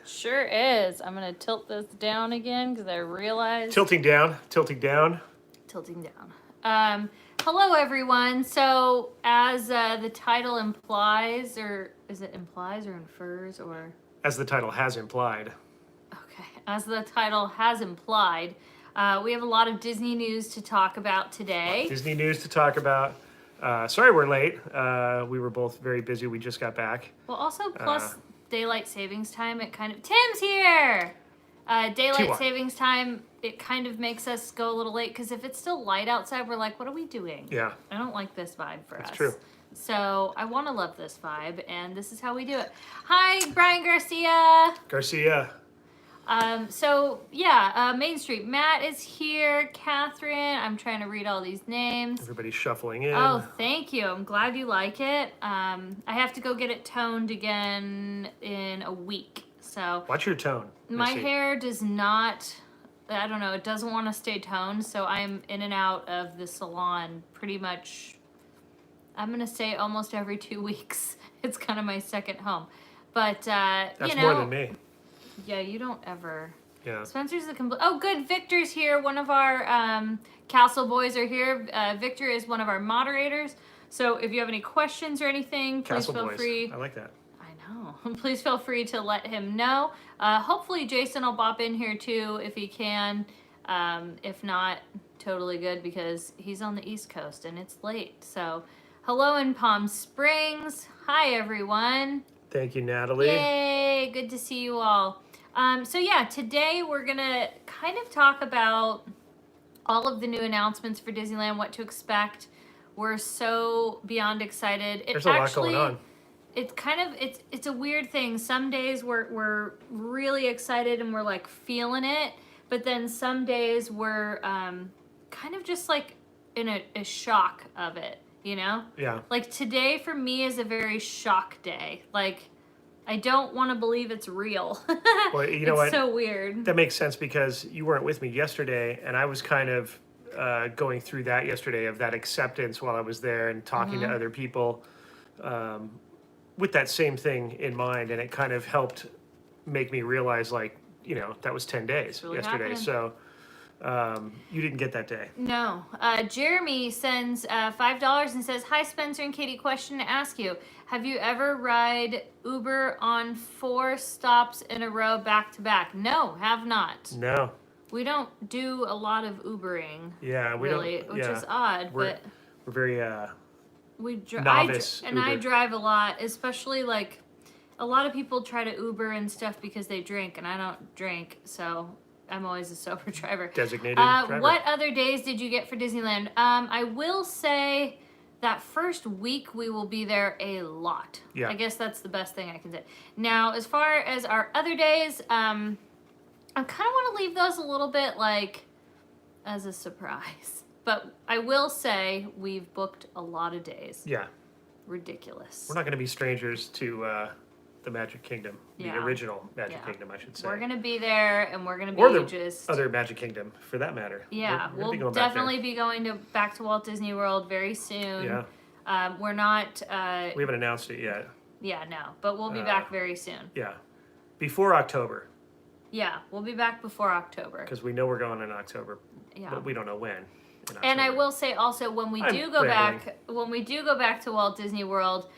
Sure is. I'm going to tilt this down again because I realized... Tilting down. Tilting down. Hello, everyone. So, as the title implies, or is it implies or infers, or... As the title has implied. Okay. As the title has implied, we have a lot of Disney news to talk about today. Disney news to talk about. Sorry we're late. We were both very busy. We just got back. Well, also, plus daylight savings time, it kind of... Tim's here! Daylight savings time, it kind of makes us go a little late, because if it's still light outside, we're like, what are we doing? Yeah. I don't like this vibe for us. That's true. So I want to love this vibe, and this is how we do it. Hi, Brian Garcia. Main Street. Matt is here. Catherine. I'm trying to read all these names. Everybody's shuffling in. Oh, thank you. I'm glad you like it. I have to go get it toned again in a week. So watch your tone. My hair does not, I don't know, it doesn't want to stay toned, so I'm in and out of the salon pretty much, I'm going to say almost every 2 weeks. It's kind of my second home. But, That's more than me. Yeah, you don't ever. Yeah. Spencer's the complete. Oh, good. Victor's here. One of our Castle boys are here. Victor is one of our moderators. So if you have any questions or anything, please feel free. I like that. Please feel free to let him know. Hopefully Jason will bop in here too if he can. If not, totally good because he's on the East Coast and it's late. So hello in Palm Springs. Hi everyone. Thank you, Natalie. Yay, good to see you all. Today we're gonna kind of talk about all of the new announcements for Disneyland, what to expect. We're so beyond excited. There's a lot going on. It's kind of, it's a weird thing. Some days we're really excited and we're like feeling it, but then some days we're kind of just like in a shock of it, you know? Yeah. Like today for me is a very shock day. Like I don't want to believe it's real. Well, you know what? It's so weird. That makes sense because you weren't with me yesterday and I was kind of going through that yesterday of that acceptance while I was there and talking to other people. With that same thing in mind, and it kind of helped make me realize, like, you know, that was 10 days really yesterday. Happening. So you didn't get that day. No. Jeremy sends $5 and says, hi, Spencer and Katie, question to ask you. Have you ever ride Uber on 4 stops in a row back to back? No, have not. No. We don't do a lot of Ubering. Yeah, we really, don't. Which is odd, but we're very novice. I drive a lot, especially like a lot of people try to Uber and stuff because they drink, and I don't drink, so I'm always a sober driver. Designated driver. What other days did you get for Disneyland? I will say that first week we will be there a lot. Yeah. I guess that's the best thing I can say. Now, as far as our other days, I kind of want to leave those a little bit like as a surprise. But I will say we've booked a lot of days. Yeah. Ridiculous. We're not going to be strangers to the Magic Kingdom. The original Magic Kingdom, I should say. We're going to be there, and we're going to be or the other Magic Kingdom, for that matter. Yeah, we'll definitely be going back to Walt Disney World very soon. Yeah. We're not... we haven't announced it yet. Yeah, no. But we'll be back very soon. Yeah. Before October. Yeah, we'll be back before October. Because we know we're going in October. Yeah. But we don't know when. And I will say also when we do go back to Walt Disney World,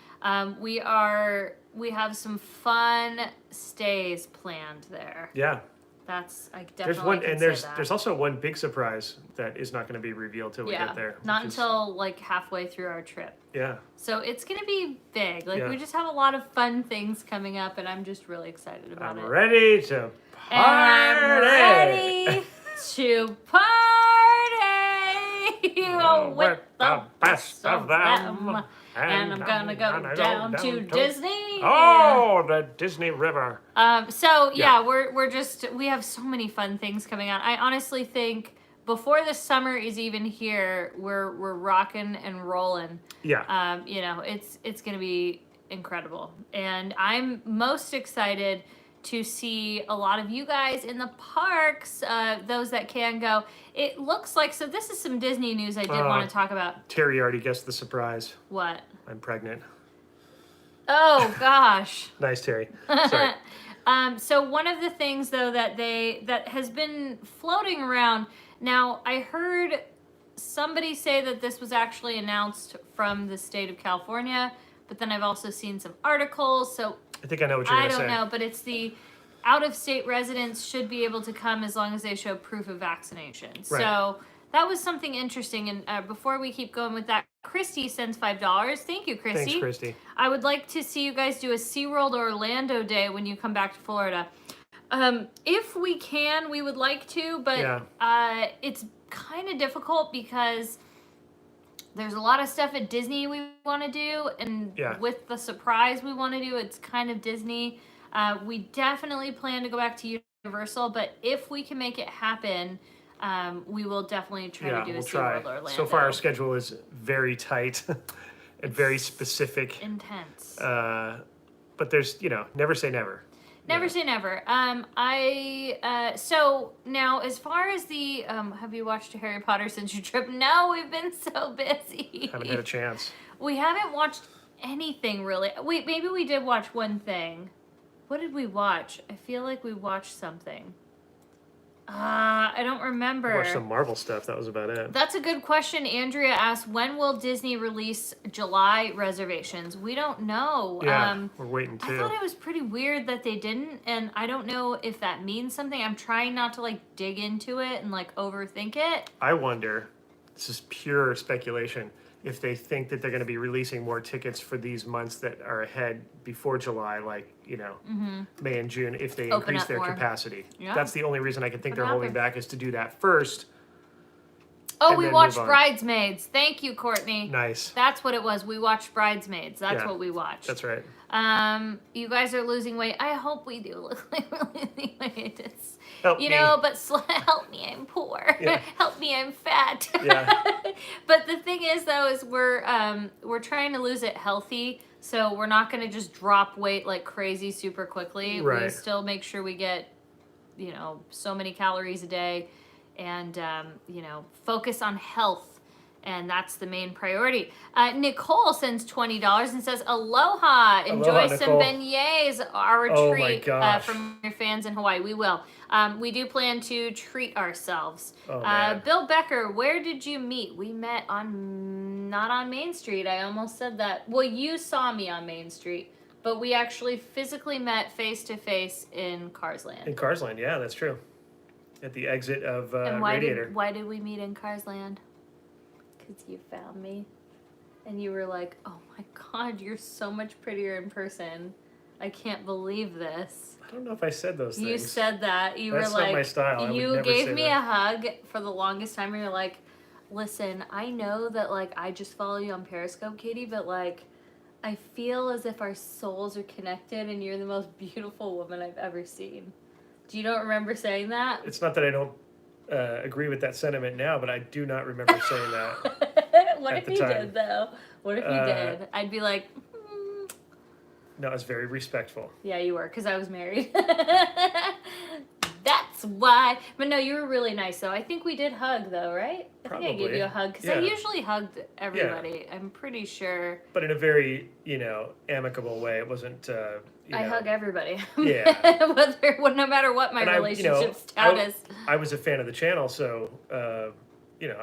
we have some fun stays planned there. Yeah. That's I definitely there's also one big surprise that is not going to be revealed till we get there. Not until like halfway through our trip. Yeah. So it's going to be big. Like we just have a lot of fun things coming up, and I'm just really excited about it. I'm ready to party. I'm ready to party. With the best of them. And I'm gonna go down to Disney. Oh, the Disney River. We have so many fun things coming out. I honestly think before the summer is even here, we're rocking and rolling. Yeah. It's gonna be incredible. And I'm most excited to see a lot of you guys in the parks, those that can go. It looks like, so this is some Disney news I did want to talk about. Terry already guessed the surprise. What? I'm pregnant. Oh, gosh. Nice, Terry. Sorry. So one of the things though that has been floating around. Now I heard somebody say that this was actually announced from the state of California, but then I've also seen some articles. So I think I know what you're going to say. I don't know, but it's the out-of-state residents should be able to come as long as they show proof of vaccination. Right. So that was something interesting. And before we keep going with that, Christy sends $5. Thank you, Christy. Thanks, Christy. I would like to see you guys do a SeaWorld Orlando day when you come back to Florida. If we can, we would like to, but it's kind of difficult because there's a lot of stuff at Disney we want to do, and with the surprise we want to do, it's kind of Disney. We definitely plan to go back to Universal, but if we can make it happen, we will definitely try to do a SeaWorld Orlando. So far our schedule is very tight and very specific. Intense. But there's, never say never. Never say never. So now as far as the, have you watched Harry Potter since your trip? No, we've been so busy. Haven't had a chance. We haven't watched anything really. Wait, maybe we did watch one thing. What did we watch? I feel like we watched something. I don't remember. Watched some Marvel stuff. That was about it. That's a good question. Andrea asked, when will Disney release July reservations? We don't know. Yeah, we're waiting too. I thought it was pretty weird that they didn't, and I don't know if that means something. I'm trying not to dig into it and overthink it. I wonder, this is pure speculation, if they think that they're going to be releasing more tickets for these months that are ahead before July, May and June, if they increase their capacity. Yeah. That's the only reason I can think they're holding back, is to do that first. Oh, we watched Bridesmaids. Thank you, Courtney. Nice. That's what it was. We watched Bridesmaids. That's what we watched. That's right. You guys are losing weight. I hope we do look like we're losing weight. It's, help me. But help me, I'm poor. Yeah. Help me, I'm fat. Yeah. But the thing is, though, is we're trying to lose it healthy. So we're not going to just drop weight like crazy super quickly. Right. We still make sure we get, so many calories a day, and, focus on health. And that's the main priority. Nicole sends $20 and says, aloha. Enjoy some beignets, our treat from your fans in Hawaii. We will. We do plan to treat ourselves. Bill Becker, where did you meet? We met not on Main Street. I almost said that. Well, you saw me on Main Street, but we actually physically met face-to-face in Carsland. In Carsland, yeah, that's true. At the exit of and Radiator. Why did we meet in Carsland? You found me and you were like, oh my god, you're so much prettier in person. I can't believe this. I don't know if I said those things. You said that. That's not my style. You gave me a hug for the longest time, and you're like, listen, I know that I just follow you on Periscope, Katie, but I feel as if our souls are connected, and you're the most beautiful woman I've ever seen. Do you don't remember saying that? It's not that I don't agree with that sentiment now, but I do not remember saying that. What if you did, though? What if you did? I'd be like, No, I was very respectful. Yeah, you were, because I was married. That's why. But no, you were really nice, though. I think we did hug, though, right? Probably. I think I gave you a hug, because I usually hugged everybody. Yeah. I'm pretty sure. But in a very, amicable way. It wasn't, I hug everybody. Yeah. No matter what my relationship status. I was a fan of the channel, so, I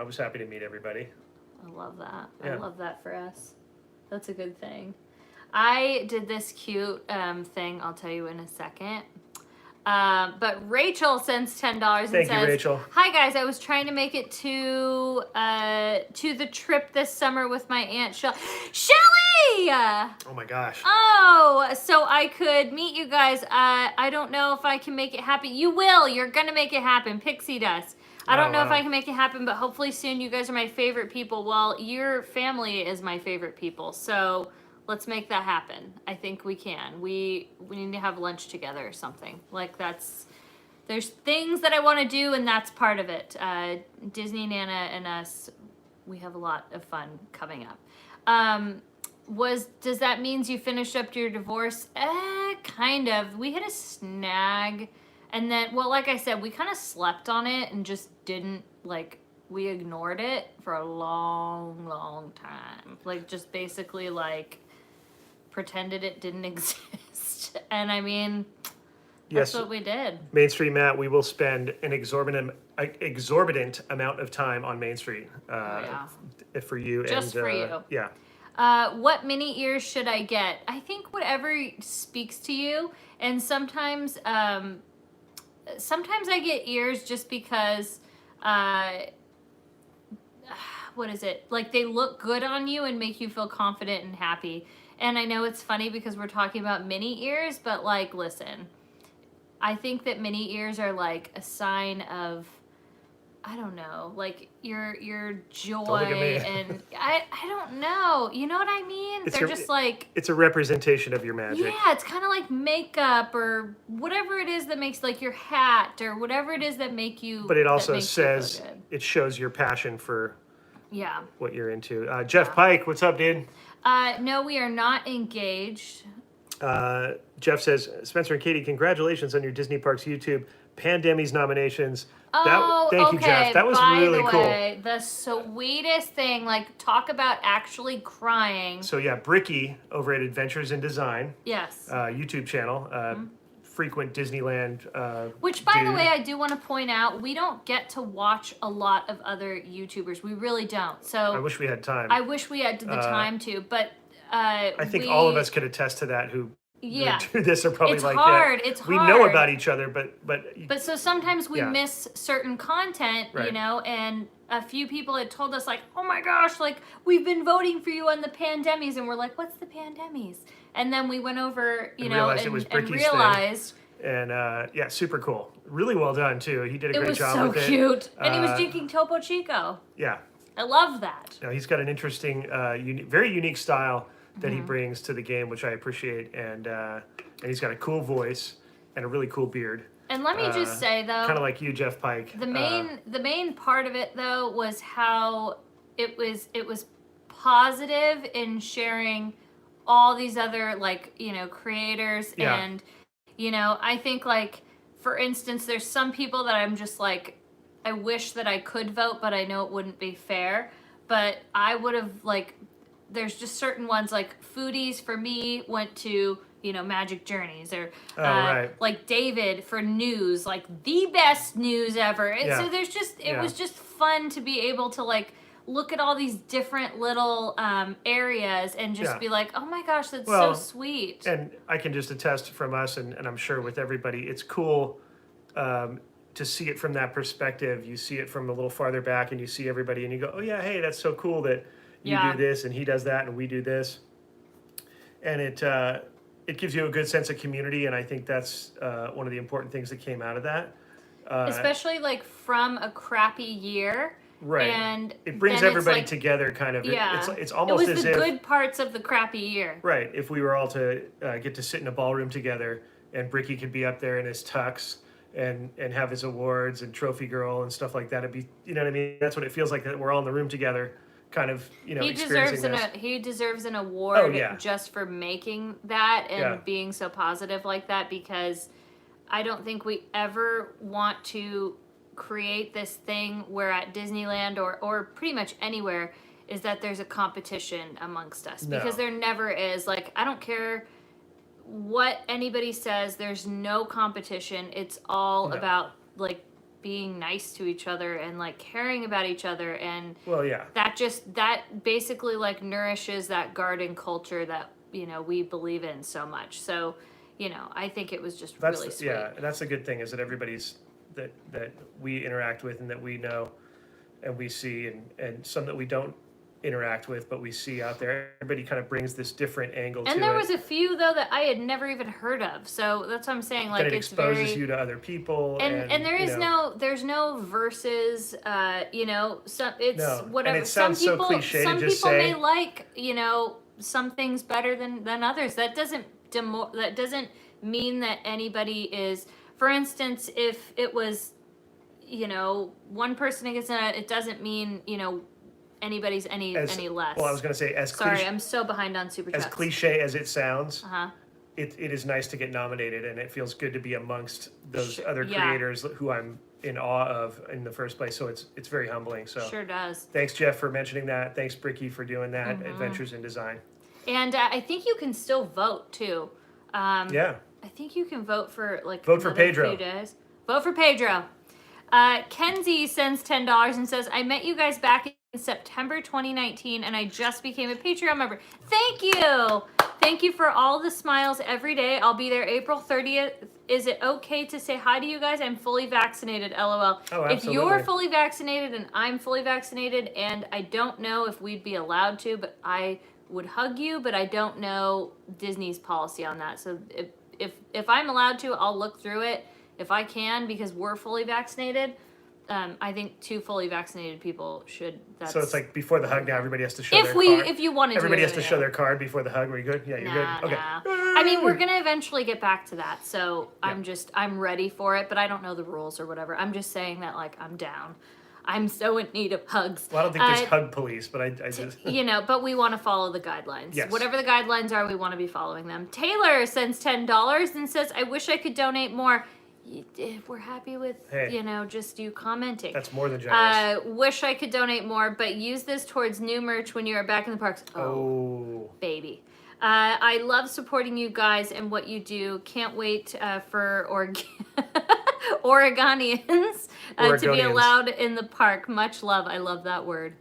was happy to meet everybody. I love that. Yeah. I love that for us. That's a good thing. I did this cute thing I'll tell you in a second. But Rachel sends $10 and Thank says, you, Rachel. Hi guys, I was trying to make it to the trip this summer with my Aunt Shelly. Oh my gosh. Oh, so I could meet you guys. I don't know if I can make it happen. You will. You're going to make it happen. Pixie Dust. I don't know if I can make it happen, but hopefully soon. You guys are my favorite people. Well, your family is my favorite people. So let's make that happen. I think we can. We need to have lunch together or something. There's things that I want to do, and that's part of it. Disney, Nana, and us, we have a lot of fun coming up. Does that means you finished up your divorce? Kind of. We hit a snag. And then, well, like I said, we kind of slept on it and just didn't, we ignored it for a long, long time. Just basically, pretended it didn't exist. And I mean, That's Yes, what we did. Main Street Matt, we will spend an exorbitant amount of time on Main Street for you. Just and for you. Yeah. What mini ears should I get? I think whatever speaks to you. And sometimes I get ears just because, what is it? Like they look good on you and make you feel confident and happy. And I know it's funny because we're talking about mini ears, but like, listen, I think that mini ears are like a sign of, I don't know, like your joy. Don't look at me. And I don't know. You know what I mean? They're just like, it's a representation of your magic. yeah, it's kind of like makeup or whatever it is that makes like your hat or whatever it is that make you. But it also that makes you feel says, good. it shows your passion for Yeah. what you're into. Jeff Pike, what's up, dude? No, we are not engaged. Jeff says, Spencer and Katie, congratulations on your Disney Parks YouTube Pandemi's nominations. Oh, thank you, okay. Jeff. That was By really the cool. way, the sweetest thing, like talk about actually crying. So yeah, Bricky over at Adventures in Design, Yes. YouTube channel, frequent Disneyland. Which, by the dude. way, I do want to point out, we don't get to watch a lot of other YouTubers. We really don't. So I wish we had time. I wish we had the time to, but I think all of us could attest to that who Yeah. do this are probably It's like hard. that. It's We hard. know about each other, but so sometimes we Yeah. miss certain content, Right. you know, and a few people had told us like, oh my gosh, like we've been voting for you on the Pandemies, and we're like, what's the Pandemies? And then we went over, you And know, realized it was and Bricky's thing. realized and yeah, super cool. Really well done too. He did a it great was job so with it. cute. And he was drinking Topo Chico. Yeah. I love that. No, he's got an interesting, very unique style that Mm-hmm. he brings to the game, which I appreciate, and he's got a cool voice and a really cool beard. And let me just say though, Kind of like you, Jeff Pike. the main part of it though was how it was positive in sharing all these other like, you know, creators. Yeah. And you know, I think like for instance there's some people that I'm just like, I wish that I could vote, but I know it wouldn't be fair. But I would have like, there's just certain ones like foodies for me went to, you know, Magic Journeys, or right. like David for news, like the best news ever. And Yeah. so there's just, it Yeah. was just fun to be able to like look at all these different little areas and just Yeah. be like, oh my gosh, that's Well, so sweet. And I can just attest from us, and I'm sure with everybody, it's cool to see it from that perspective. You see it from a little farther back, and you see everybody, and you go, oh yeah, hey, that's so cool that you Yeah. do this, and he does that, and we do this. And it gives you a good sense of community, and I think that's one of the important things that came out of that. Especially like from a crappy year. Right. And it brings then it's everybody like- together, kind of. Yeah. It's It almost was as the if good parts of the crappy year. right. If we were all to get to sit in a ballroom together, and Bricky could be up there in his tux and have his awards and trophy girl and stuff like that. It'd be, you know what I mean? That's what it feels like, that we're all in the room together, kind of, you know, He experiencing deserves this. he deserves an award Oh, yeah. just for making that and Yeah. being so positive like that, because I don't think we ever want to create this thing where at Disneyland or pretty much anywhere is that there's a competition amongst us, No. because there never is. Like, I don't care what anybody says, there's no competition. It's all No. about like being nice to each other and like caring about each other, and Well, yeah. that basically like nourishes that garden culture that, you know, we believe in so much. So, you know, I think it was just That's really sweet. yeah, and that's the good thing, is that everybody's that we interact with and that we know and we see, and some that we don't interact with but we see out there. Everybody kind of brings this different angle to it. And there was a few though that I had never even heard of. So that's what I'm saying. Like that it it's exposes very you to other people, and there is you know, there's no verses, you know, some it's No. And whatever. it sounds so cliche to some just people say. may like, you know, some things better than others. That doesn't mean that anybody is, for instance, if it was, you know, one person against another, it doesn't mean, you know, anybody's any less. Well, I was going to say, Sorry, I'm so behind on Super as Chats. cliche as it sounds, Uh-huh. it is nice to get nominated, and it feels good to be amongst those Sure, other yeah. creators who I'm in awe of in the first place. So it's very humbling. So Sure does. thanks, Jeff, for mentioning that. Thanks, Bricky, for doing that. Mm-hmm. Adventures in Design. And I think you can still vote too. Yeah. I I think you can vote for like Vote for Pedro. few days. Vote for Pedro. Kenzie sends $10 and says, I met you guys back in September 2019 and I just became a Patreon member. Thank you. Thank you for all the smiles every day. I'll be there April 30th. Is it okay to say hi to you guys? I'm fully vaccinated, LOL. Oh, if absolutely. you're fully vaccinated and I'm fully vaccinated, and I don't know if we'd be allowed to, but I would hug you, but I don't know Disney's policy on that. So if I'm allowed to, I'll look through it if I can, because we're fully vaccinated. I think 2 fully vaccinated people should. So it's like before the hug now, everybody has to show their card. card. If you want to everybody do has to show their card before the hug. Are you good? Yeah, you're good. Okay. I mean, we're gonna eventually get back to that, so I'm ready for it, but I don't know the rules or whatever. I'm just saying that like I'm down. I'm so in need of hugs. Well, I don't think there's hug police, but I just but we want to follow the guidelines. Yes. Whatever the guidelines are, we want to be following them. Taylor sends $10 and says, I wish I could donate more. We're happy with, just you commenting. That's more than generous. Wish I could donate more, but use this towards new merch when you are back in the parks. Oh. Baby. I love supporting you guys and what you do. Can't wait for Oregonians to be allowed in the park. Much love. I love that word.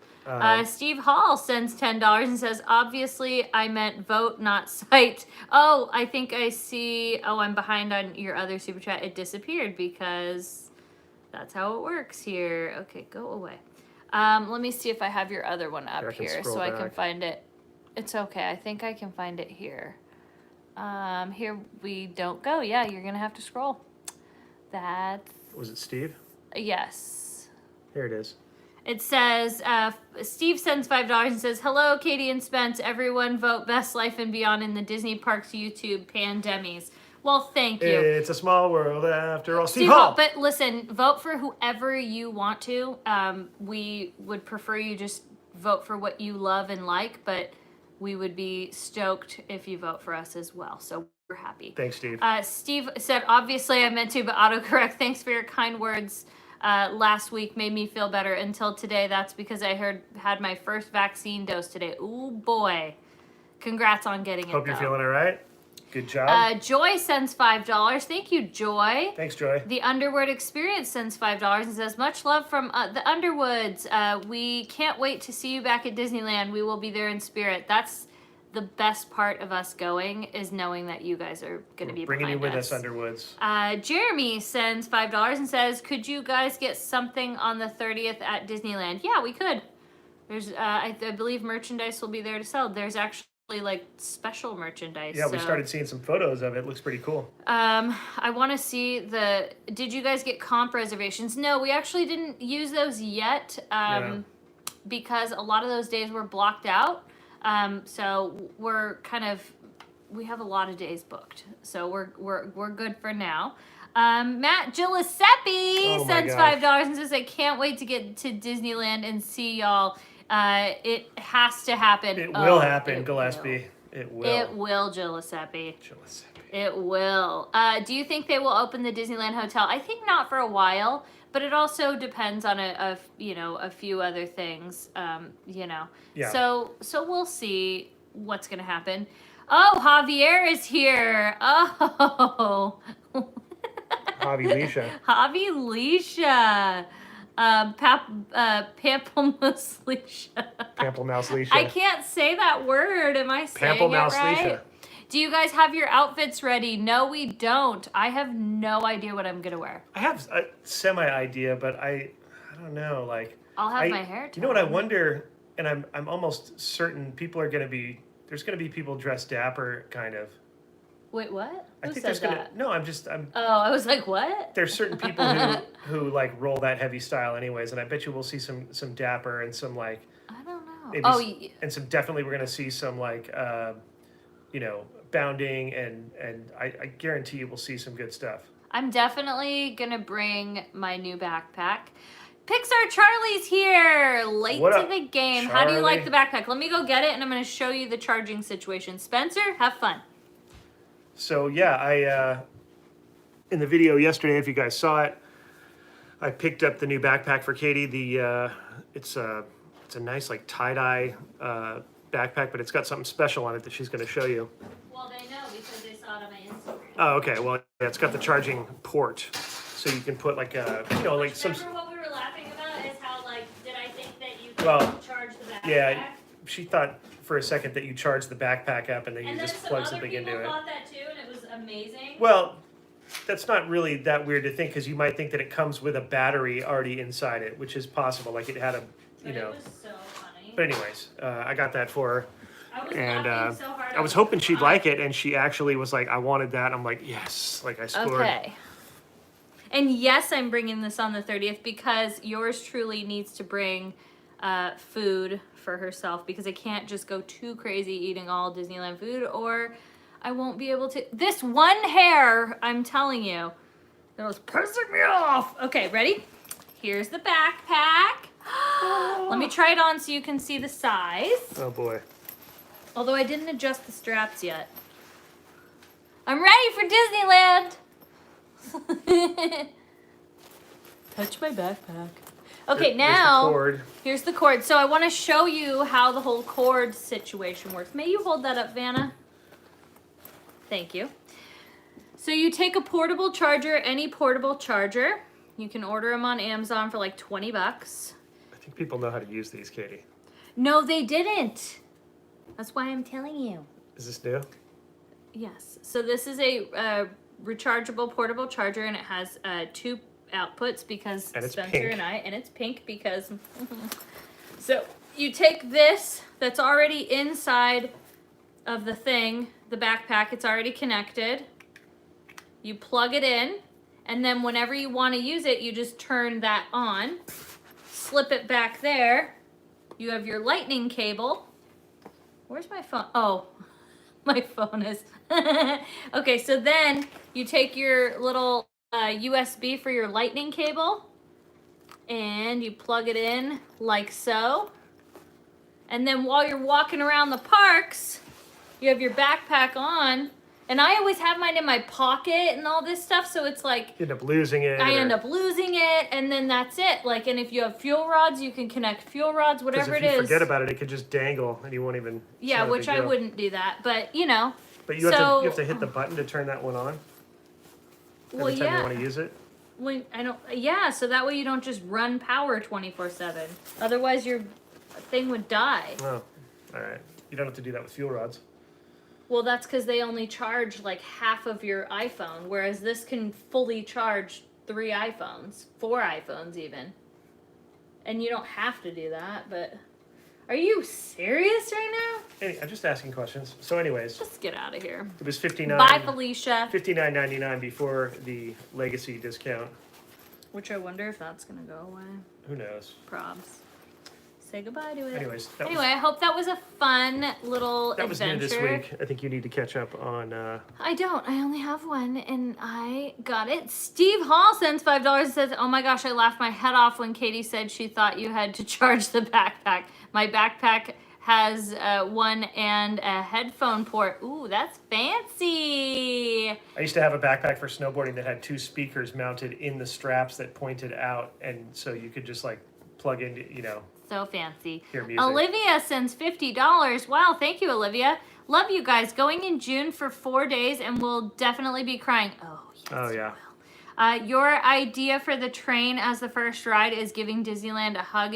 Steve Hall sends $10 and says, obviously I meant vote, not cite. Oh, I think I see. Oh, I'm behind on your other super chat. It disappeared because that's how it works here. Okay, go away. Let me see if I have your other one up here so I can find it. It's okay. I think I can find it here. Here we don't go. Yeah, you're going to have to scroll. Was it Steve? Yes. Here it is. It says, Steve sends $5 and says, hello, Katie and Spence. Everyone vote Best Life and Beyond in the Disney Parks YouTube Pandemies. Well, thank you. It's a small world after all. Steve Hall. But listen, vote for whoever you want to. We would prefer you just vote for what you love and like, but we would be stoked if you vote for us as well. So we're happy. Thanks, Steve. Steve said, obviously I meant to, but autocorrect. Thanks for your kind words. Last week made me feel better until today. That's because I had my first vaccine dose today. Ooh, boy. Congrats on getting it, Hope you're feeling all right. Good job. Joy sends $5. Thank you, Joy. Thanks, Joy. The Underwood Experience sends $5 and says, much love from the Underwoods. We can't wait to see you back at Disneyland. We will be there in spirit. That's the best part of us going, is knowing that you guys are going to be bringing you with us. Underwoods. Jeremy sends $5 and says, could you guys get something on the 30th at Disneyland? Yeah, we could. There's, I believe merchandise will be there to sell. There's actually like special merchandise. Yeah, we started seeing some photos of it. Looks pretty cool. I want to see did you guys get comp reservations? No, we actually didn't use those yet because a lot of those days were blocked out. So we have a lot of days booked. So we're good for now. Matt Giuseppe sends $5 and says, I can't wait to get to Disneyland and see y'all. It has to happen. It will happen, Gillespie. It will. It will, Giuseppe. It will. Do you think they will open the Disneyland Hotel? I think not for a while, but it also depends on a few other things. Yeah. So we'll see what's gonna happen. Oh, Javier is here. Oh. Javi Leisha. Javi Leisha. Pamplemousse Leisha. Pamplemousse Leisha. I can't say that word. Am I saying Pamplemousse it right? Leisha. Do you guys have your outfits ready? No, we don't. I have no idea what I'm gonna wear. I have a semi-idea, but I don't know. Like, I'll have my hair done. You know what I wonder, and I'm almost certain there's gonna be people dressed dapper, kind of. Wait, what? I Who think said there's gonna. that? No, I'm. Oh, I was like, what? There's certain people who like roll that heavy style, anyways, and I bet you we'll see some dapper and some like. I don't know. And some definitely we're gonna see some like, bounding and I guarantee you we'll see some good stuff. I'm definitely gonna bring my new backpack. Pixar Charlie's here, late to the game. Charlie? How do you like the backpack? Let me go get it, and I'm gonna show you the charging situation. Spencer, have fun. So yeah, I in the video yesterday, if you guys saw it, I picked up the new backpack for Katie. It's a nice like tie-dye backpack, but it's got something special on it that she's going to show you. Well, they know because they saw it on my Instagram. Oh, okay. Well, yeah, it's got the charging port, so you can put like a, like some. Remember what we were laughing about is how, like, did I think that you could Well, charge the backpack? Yeah, she thought for a second that you charge the backpack up and then you And then just some plug other something people into it. thought that too, and it was amazing. Well, that's not really that weird to think because you might think that it comes with a battery already inside it, which is possible. Like it had a, But it was so funny. But anyways, I got that for her. I was And laughing so hard. I was hoping she'd like it, and she actually was like, "I wanted that." I'm like, "Yes!" Like I scored. Okay. And yes, I'm bringing this on the 30th because yours truly needs to bring food for herself because I can't just go too crazy eating all Disneyland food or I won't be able to. This one hair, I'm telling you, it was pissing me off. Okay, ready? Here's the backpack. Let me try it on so you can see the size. Oh boy. Although I didn't adjust the straps yet. I'm ready for Disneyland. Touch my backpack. Okay, now here's the cord. So I want to show you how the whole cord situation works. May you hold that up, Vanna? Thank you. So you take a portable charger, any portable charger. You can order them on Amazon for like 20 bucks. I think people know how to use these, Katie. No, they didn't. That's why I'm telling you. Is this new? Yes. So this is a rechargeable portable charger, and it has two outputs because Spencer pink. and it's pink because. So you take this that's already inside of the thing, the backpack. It's already connected. You plug it in, and then whenever you want to use it, you just turn that on. Slip it back there. You have your lightning cable. Where's my phone? Oh, my phone is. Okay, so then you take your little USB for your lightning cable and you plug it in like so. And then while you're walking around the parks, you have your backpack on. And I always have mine in my pocket and all this stuff, so it's like You end up losing it. I end up losing it, and then that's it. Like, and if you have fuel rods, you can connect fuel rods, whatever it is. If you forget about it, it could just dangle, and you won't even. Yeah, which I wouldn't do that, but you know. But you have to hit the button to turn that one on. Well, every time yeah. you want to use it. When I don't, yeah. So that way you don't just run power 24/7. Otherwise, your thing would die. Oh, all right. You don't have to do that with fuel rods. Well, that's because they only charge like half of your iPhone, whereas this can fully charge 3 iPhones, 4 iPhones even. And you don't have to do that, but are you serious right now? I'm just asking questions. So, anyways, Just get out of here. it was $59. Bye, Felicia. $59.99 before the legacy discount. Which I wonder if that's gonna go away. Who knows? Probs. Say goodbye to it. Anyways, Anyway, I hope that was a fun little that was new adventure. this week. I think you need to catch up on. I don't. I only have one, and I got it. Steve Hall sends $5 and says, "Oh my gosh, I laughed my head off when Katie said she thought you had to charge the backpack. My backpack has one and a headphone port. Ooh, that's fancy." I used to have a backpack for snowboarding that had 2 speakers mounted in the straps that pointed out, and so you could just like plug into, So fancy. hear music. Olivia sends $50. Wow, thank you, Olivia. Love you guys. Going in June for 4 days, and we'll definitely be crying. Oh, yes. Oh yeah. Your idea for the train as the first ride is giving Disneyland a hug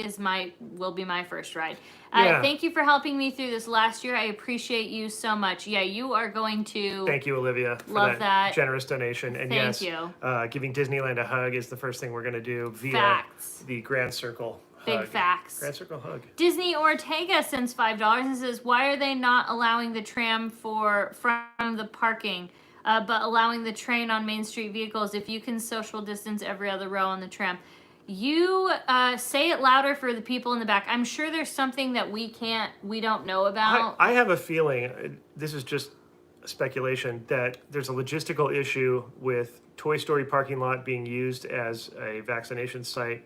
will be my first ride. Yeah. Thank you for helping me through this last year. I appreciate you so much. Yeah, you are going to. Thank you, Olivia, for Love that. generous donation. And Thank yes, you. Giving Disneyland a hug is the first thing we're going to do via Facts. the Grand Circle Big hug. facts. Grand Circle hug. Disney Ortega sends $5 and says, "Why are they not allowing the tram from the parking, but allowing the train on Main Street vehicles? If you can social distance every other row on the tram." You say it louder for the people in the back. I'm sure there's something that we don't know about. I have a feeling, this is just speculation, that there's a logistical issue with Toy Story parking lot being used as a vaccination site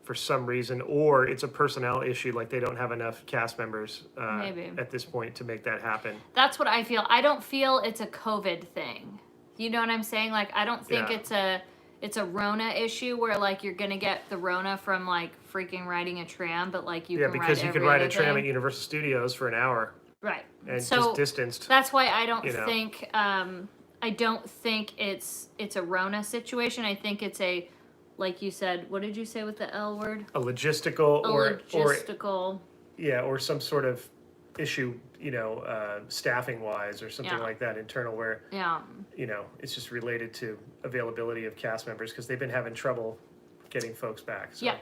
for some reason, or it's a personnel issue, like they don't have enough cast members Maybe. at this point to make that happen. That's what I feel. I don't feel it's a COVID thing. You know what I'm saying? Like, I don't think Yeah. it's a Rona issue where like you're gonna get the Rona from like freaking riding a tram, but like you Yeah, can because ride you could every ride other a tram thing. at Universal Studios for an hour Right. and So just distanced. that's why I don't you know. think I don't think it's a Rona situation. I think it's a, like you said, what did you say with the L word? A logistical or logistical. or some sort of issue, staffing wise or something like that, internal, where it's just related to availability of cast members because they've been having trouble getting folks back. So. Yeah.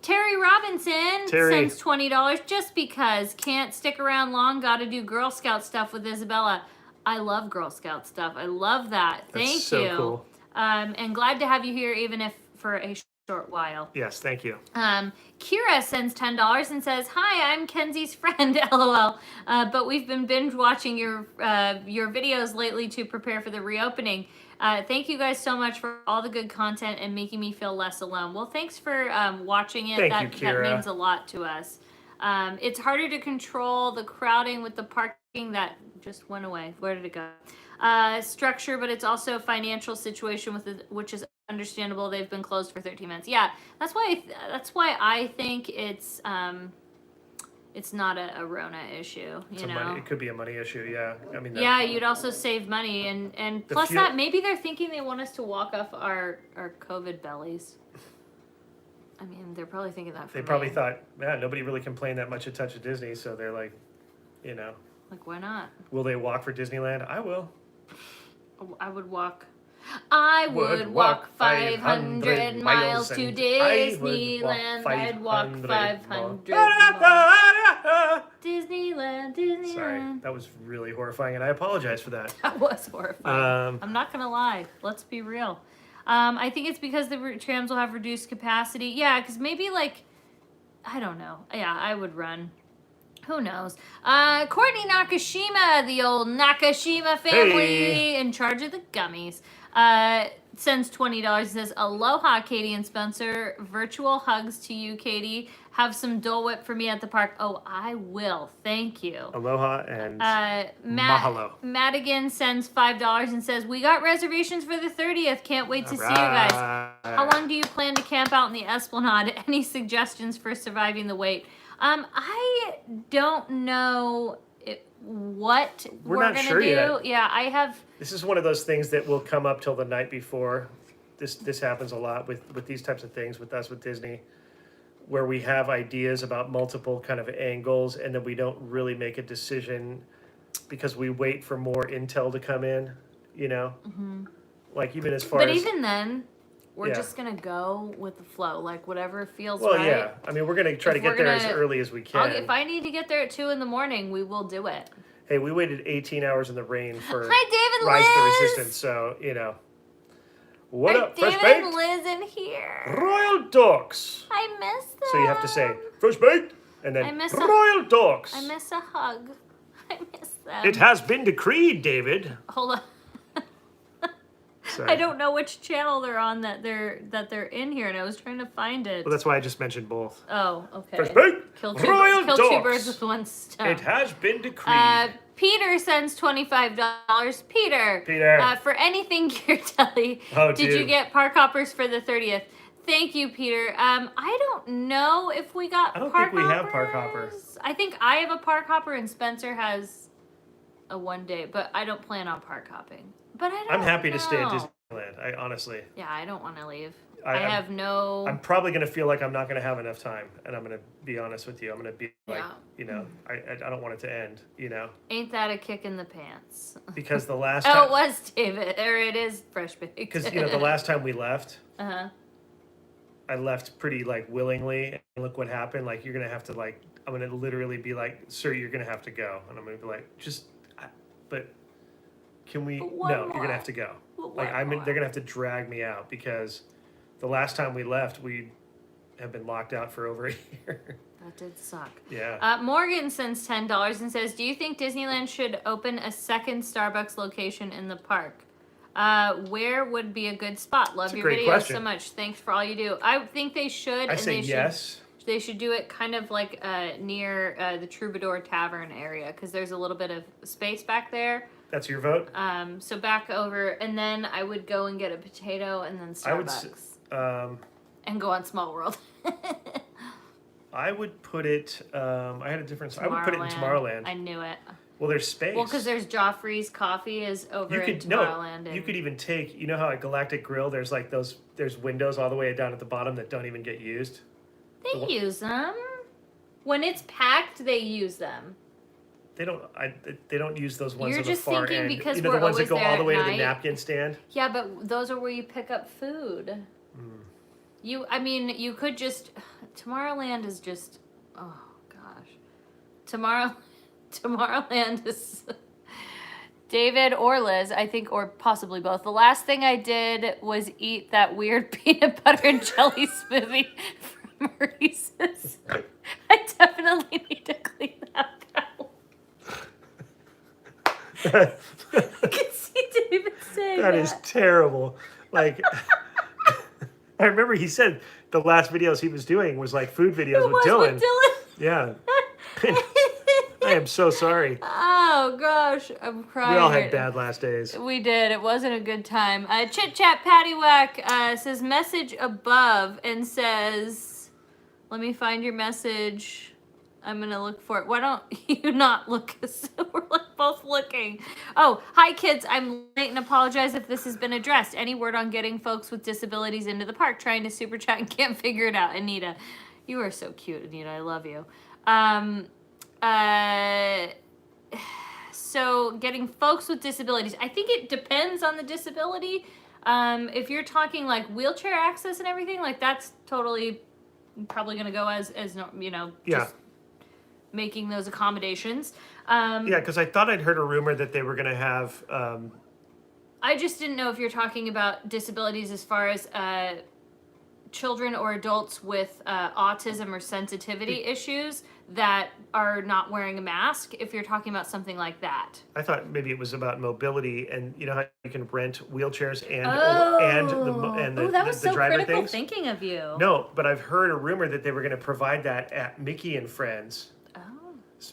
Terry Robinson sends $20 just because. Can't stick around long. Got to do Girl Scout stuff with Isabella. I love Girl Scout stuff. I love that. Thank That's so you. Cool. And glad to have you here, even if for a short while. Yes, thank you. Kira sends $10 and says, "Hi, I'm Kenzie's friend." LOL. But we've been binge watching your videos lately to prepare for the reopening. Thank you guys so much for all the good content and making me feel less alone. Well, thanks for watching it. Thank you, Kira. That means a lot to us. It's harder to control the crowding with the parking that just went away. Where did it go? Structure, but it's also a financial situation which is understandable. They've been closed for 13 months. Yeah, that's why I think it's not a Rona issue. It could be a money issue. Yeah, I mean. You'd also save money, and plus that maybe they're thinking they want us to walk off our COVID bellies. I mean, they're probably thinking that. They probably thought, man, nobody really complained that much at Touch of Disney, so they're like, like, why not? Will they walk for Disneyland? I will. I would walk 500 miles to Disneyland. I'd walk 500 miles. Disneyland. Sorry, that was really horrifying, and I apologize for that. That was horrifying. I'm not going to lie. Let's be real. I think it's because the trams will have reduced capacity. Yeah, because maybe, I don't know. Yeah, I would run. Who knows? Courtney Nakashima, the old Nakashima family in charge of the gummies, sends $20. Says, "Aloha, Katie and Spencer. Virtual hugs to you, Katie. Have some Dole Whip for me at the park." Oh, I will. Thank you. Aloha and mahalo. Madigan sends $5 and says, "We got reservations for the 30th. Can't wait to see you guys. How long do you plan to camp out in the Esplanade? Any suggestions for surviving the wait?" I don't know what we're not gonna sure do. Yet. Yeah, I have. This is one of those things that will come up till the night before. This happens a lot with these types of things with us with Disney, where we have ideas about multiple kind of angles, and then we don't really make a decision because we wait for more intel to come in. Like even as far as. But even then. We're just going to go with the flow, whatever feels right. Well, yeah. I mean, we're going to try to get there as early as we can. If I need to get there at 2 a.m, we will do it. Hey, we waited 18 hours in the rain for Hi, David Rise of the Liz! Resistance, so, What up, David Fresh Baked? and Liz in here. Royal Ducks. I miss them. So you have to say, Fresh Baked, and then Royal Ducks. I miss a hug. I miss them. It has been decreed, David. Hold on. Sorry. I don't know which channel they're on that they're in here, and I was trying to find it. Well, that's why I just mentioned both. Oh, okay. Fresh Baked, Kill Royal two Ducks. birds with one stone. It has been decreed. Peter sends $25. Peter. For anything Gear Telly. Oh, did you get park hoppers for the 30th? Thank you, Peter. I don't know if we got park hoppers. I don't think we have park hoppers. I think I have a park hopper and Spencer has a 1 day, but I don't plan on park hopping. But I'm happy to stay at Disneyland. I honestly. Yeah, I don't want to leave. I'm probably going to feel like I'm not going to have enough time, and I'm going to be honest with you. I'm going to be like, I don't want it to end, Ain't that a kick in the pants? Because the last time. Oh, it was David, or it is Fresh Baked. Because the last time we left. I left pretty willingly, and look what happened. You're going to have to I'm going to literally be like, "Sir, you're going to have to go," and I'm going to be like, but can we? No, you're going to have to go. They're going to have to drag me out because the last time we left, we have been locked out for over a year. That did suck. Yeah. Morgan sends $10 and says, "Do you think Disneyland should open a second Starbucks location in the park? Where would be a good spot? Love your videos so much. Thanks for all you do." I think they should. I say yes. They should do it kind of near the Troubadour Tavern area because there's a little bit of space back there. That's your vote? So back over, and then I would go and get a potato and then Starbucks. And go on Small World. I would put it, I had a different, I would put it in Tomorrowland. I knew it. Well, there's space. Well, because there's Joffrey's Coffee is over in Tomorrowland. You could even take, you know how at Galactic Grill there's like there's windows all the way down at the bottom that don't even get used? They use them. When it's packed, they use them. They don't use those ones You're on the just far thinking end. because You know, we're the ones that always go there all the at way to the night. napkin stand? Yeah, but those are where you pick up food. You could just... Tomorrowland is just... Oh, gosh. Tomorrowland is... David or Liz, I think, or possibly both. The last thing I did was eat that weird peanut butter and jelly smoothie from Reese's. I definitely need to clean that out. I can see David saying that. That is terrible. Like, I remember he said the last videos he was doing was like food videos with Dylan. Yeah. I am so sorry. Oh gosh, I'm crying. We all had bad last days. We did. It wasn't a good time. Chit Chat Paddywhack says message above and says, let me find your message. I'm gonna look for it. Why don't you not look? We're like both looking. Oh, hi kids. I'm late and apologize if this has been addressed. Any word on getting folks with disabilities into the park? Trying to super chat and can't figure it out. Anita, you are so cute, Anita. I love you. So getting folks with disabilities, I think it depends on the disability. If you're talking like wheelchair access and everything, like that's totally probably going to go as just making those accommodations. Yeah, because I thought I'd heard a rumor that they were going to have... I just didn't know if you're talking about disabilities as far as children or adults with autism or sensitivity issues that are not wearing a mask, if you're talking about something like that. I thought maybe it was about mobility, and you know how you can rent wheelchairs and that was the so driver critical things? thinking of you. No, but I've heard a rumor that they were going to provide that at Mickey and Friends.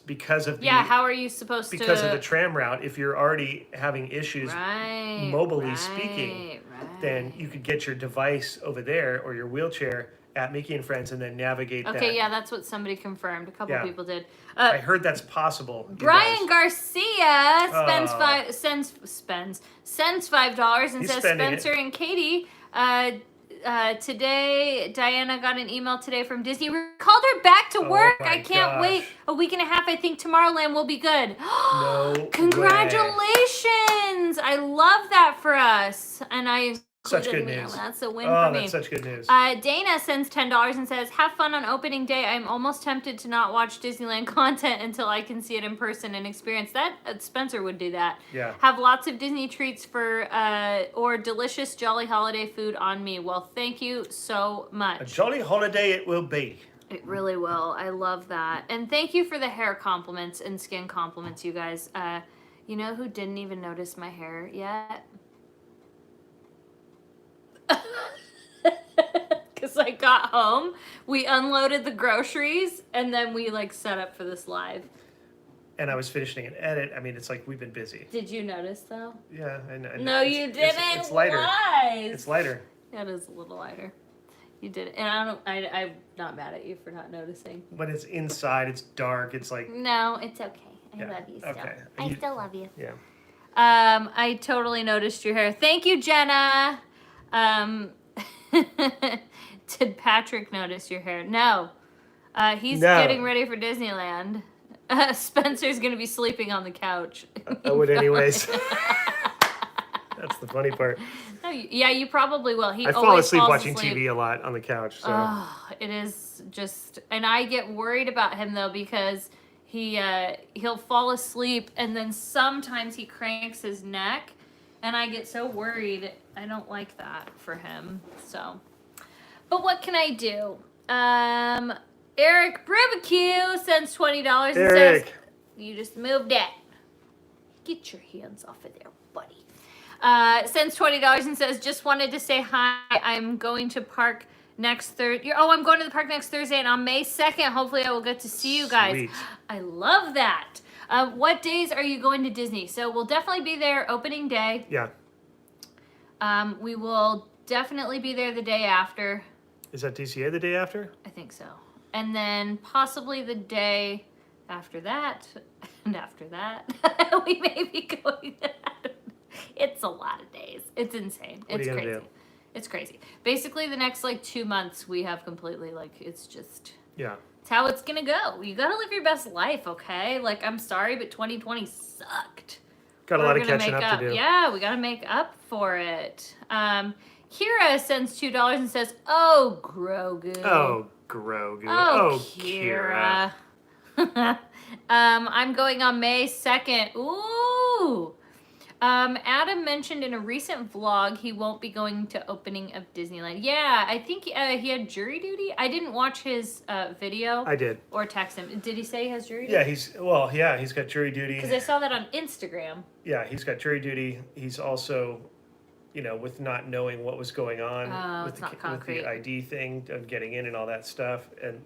Because of how are you supposed to... Because of the tram route, if you're already having issues mobily speaking, then you could get your device over there or your wheelchair at Mickey and Friends and then navigate that. Okay, yeah, that's what somebody confirmed. A couple people did. I heard that's possible. Brian Garcia sends $5 and says, Spencer and Katie, today, Diana got an email today from Disney. We called her back to work. I can't wait. A week and a half. I think Tomorrowland will be good. No Congratulations. I love that for us. And such good news. That's a win for me. That's such good news. Dana sends $10 and says, have fun on opening day. I'm almost tempted to not watch Disneyland content until I can see it in person and experience that. Spencer would do that. Yeah. Have lots of Disney treats or delicious Jolly Holiday food on me. Well, thank you so much. A jolly holiday it will be. It really will. I love that. And thank you for the hair compliments and skin compliments, you guys. You know who didn't even notice my hair yet? Because I got home, we unloaded the groceries, and then we set up for this live. And I was finishing an edit. I mean, it's like we've been busy. Did you notice though? Yeah, I know. No, you didn't. It's lighter. Lies. It's lighter. Yeah, it is a little lighter. You did it, and I'm not mad at you for not noticing. When it's inside, it's dark. It's like no, it's okay. I love you still. Okay. I still love you. Yeah. I totally noticed your hair. Thank you, Jenna. Did Patrick notice your hair? No. He's getting ready for Disneyland. Spencer's going to be sleeping on the couch. I would anyways. That's the funny part. No, yeah, you probably will. I fall asleep watching TV a lot on the couch. So. Oh, it is just... And I get worried about him, though, because he'll fall asleep, and then sometimes he cranks his neck, and I get so worried. I don't like that for him, so... But what can I do? Eric Bribacue sends $20 and says, you just moved it. Get your hands off of there, buddy. Sends $20 and says, just wanted to say hi. I'm going to park next Thursday. I'm going to the park next Thursday, and on May 2nd, hopefully I will get to see you guys. Sweet. I love that. What days are you going to Disney? So we'll definitely be there opening day. Yeah. We will definitely be there the day after. Is that DCA the day after? I think so. And then possibly the day after that. Disneyland after that. We may be going. It's a lot of days. It's insane. What are It's you gonna crazy. do? It's crazy. Basically, the next like 2 months, we have completely like it's just. Yeah. It's how it's gonna go. You gotta live your best life, okay? Like I'm sorry, but 2020 sucked. Got a lot of catching up to do. Yeah, we gotta make up for it. Kira sends $2 and says, "Oh, Grogu." Oh, Grogu. Oh, Kira. I'm going on May 2nd. Ooh. Adam mentioned in a recent vlog he won't be going to opening of Disneyland. Yeah, I think he had jury duty. I didn't watch his video. I did. Or text him. Did he say he has jury duty? Yeah, he's got jury duty. Because I saw that on Instagram. Yeah, he's got jury duty. He's also, with not knowing what was going on with the ID thing of getting in and all that stuff, and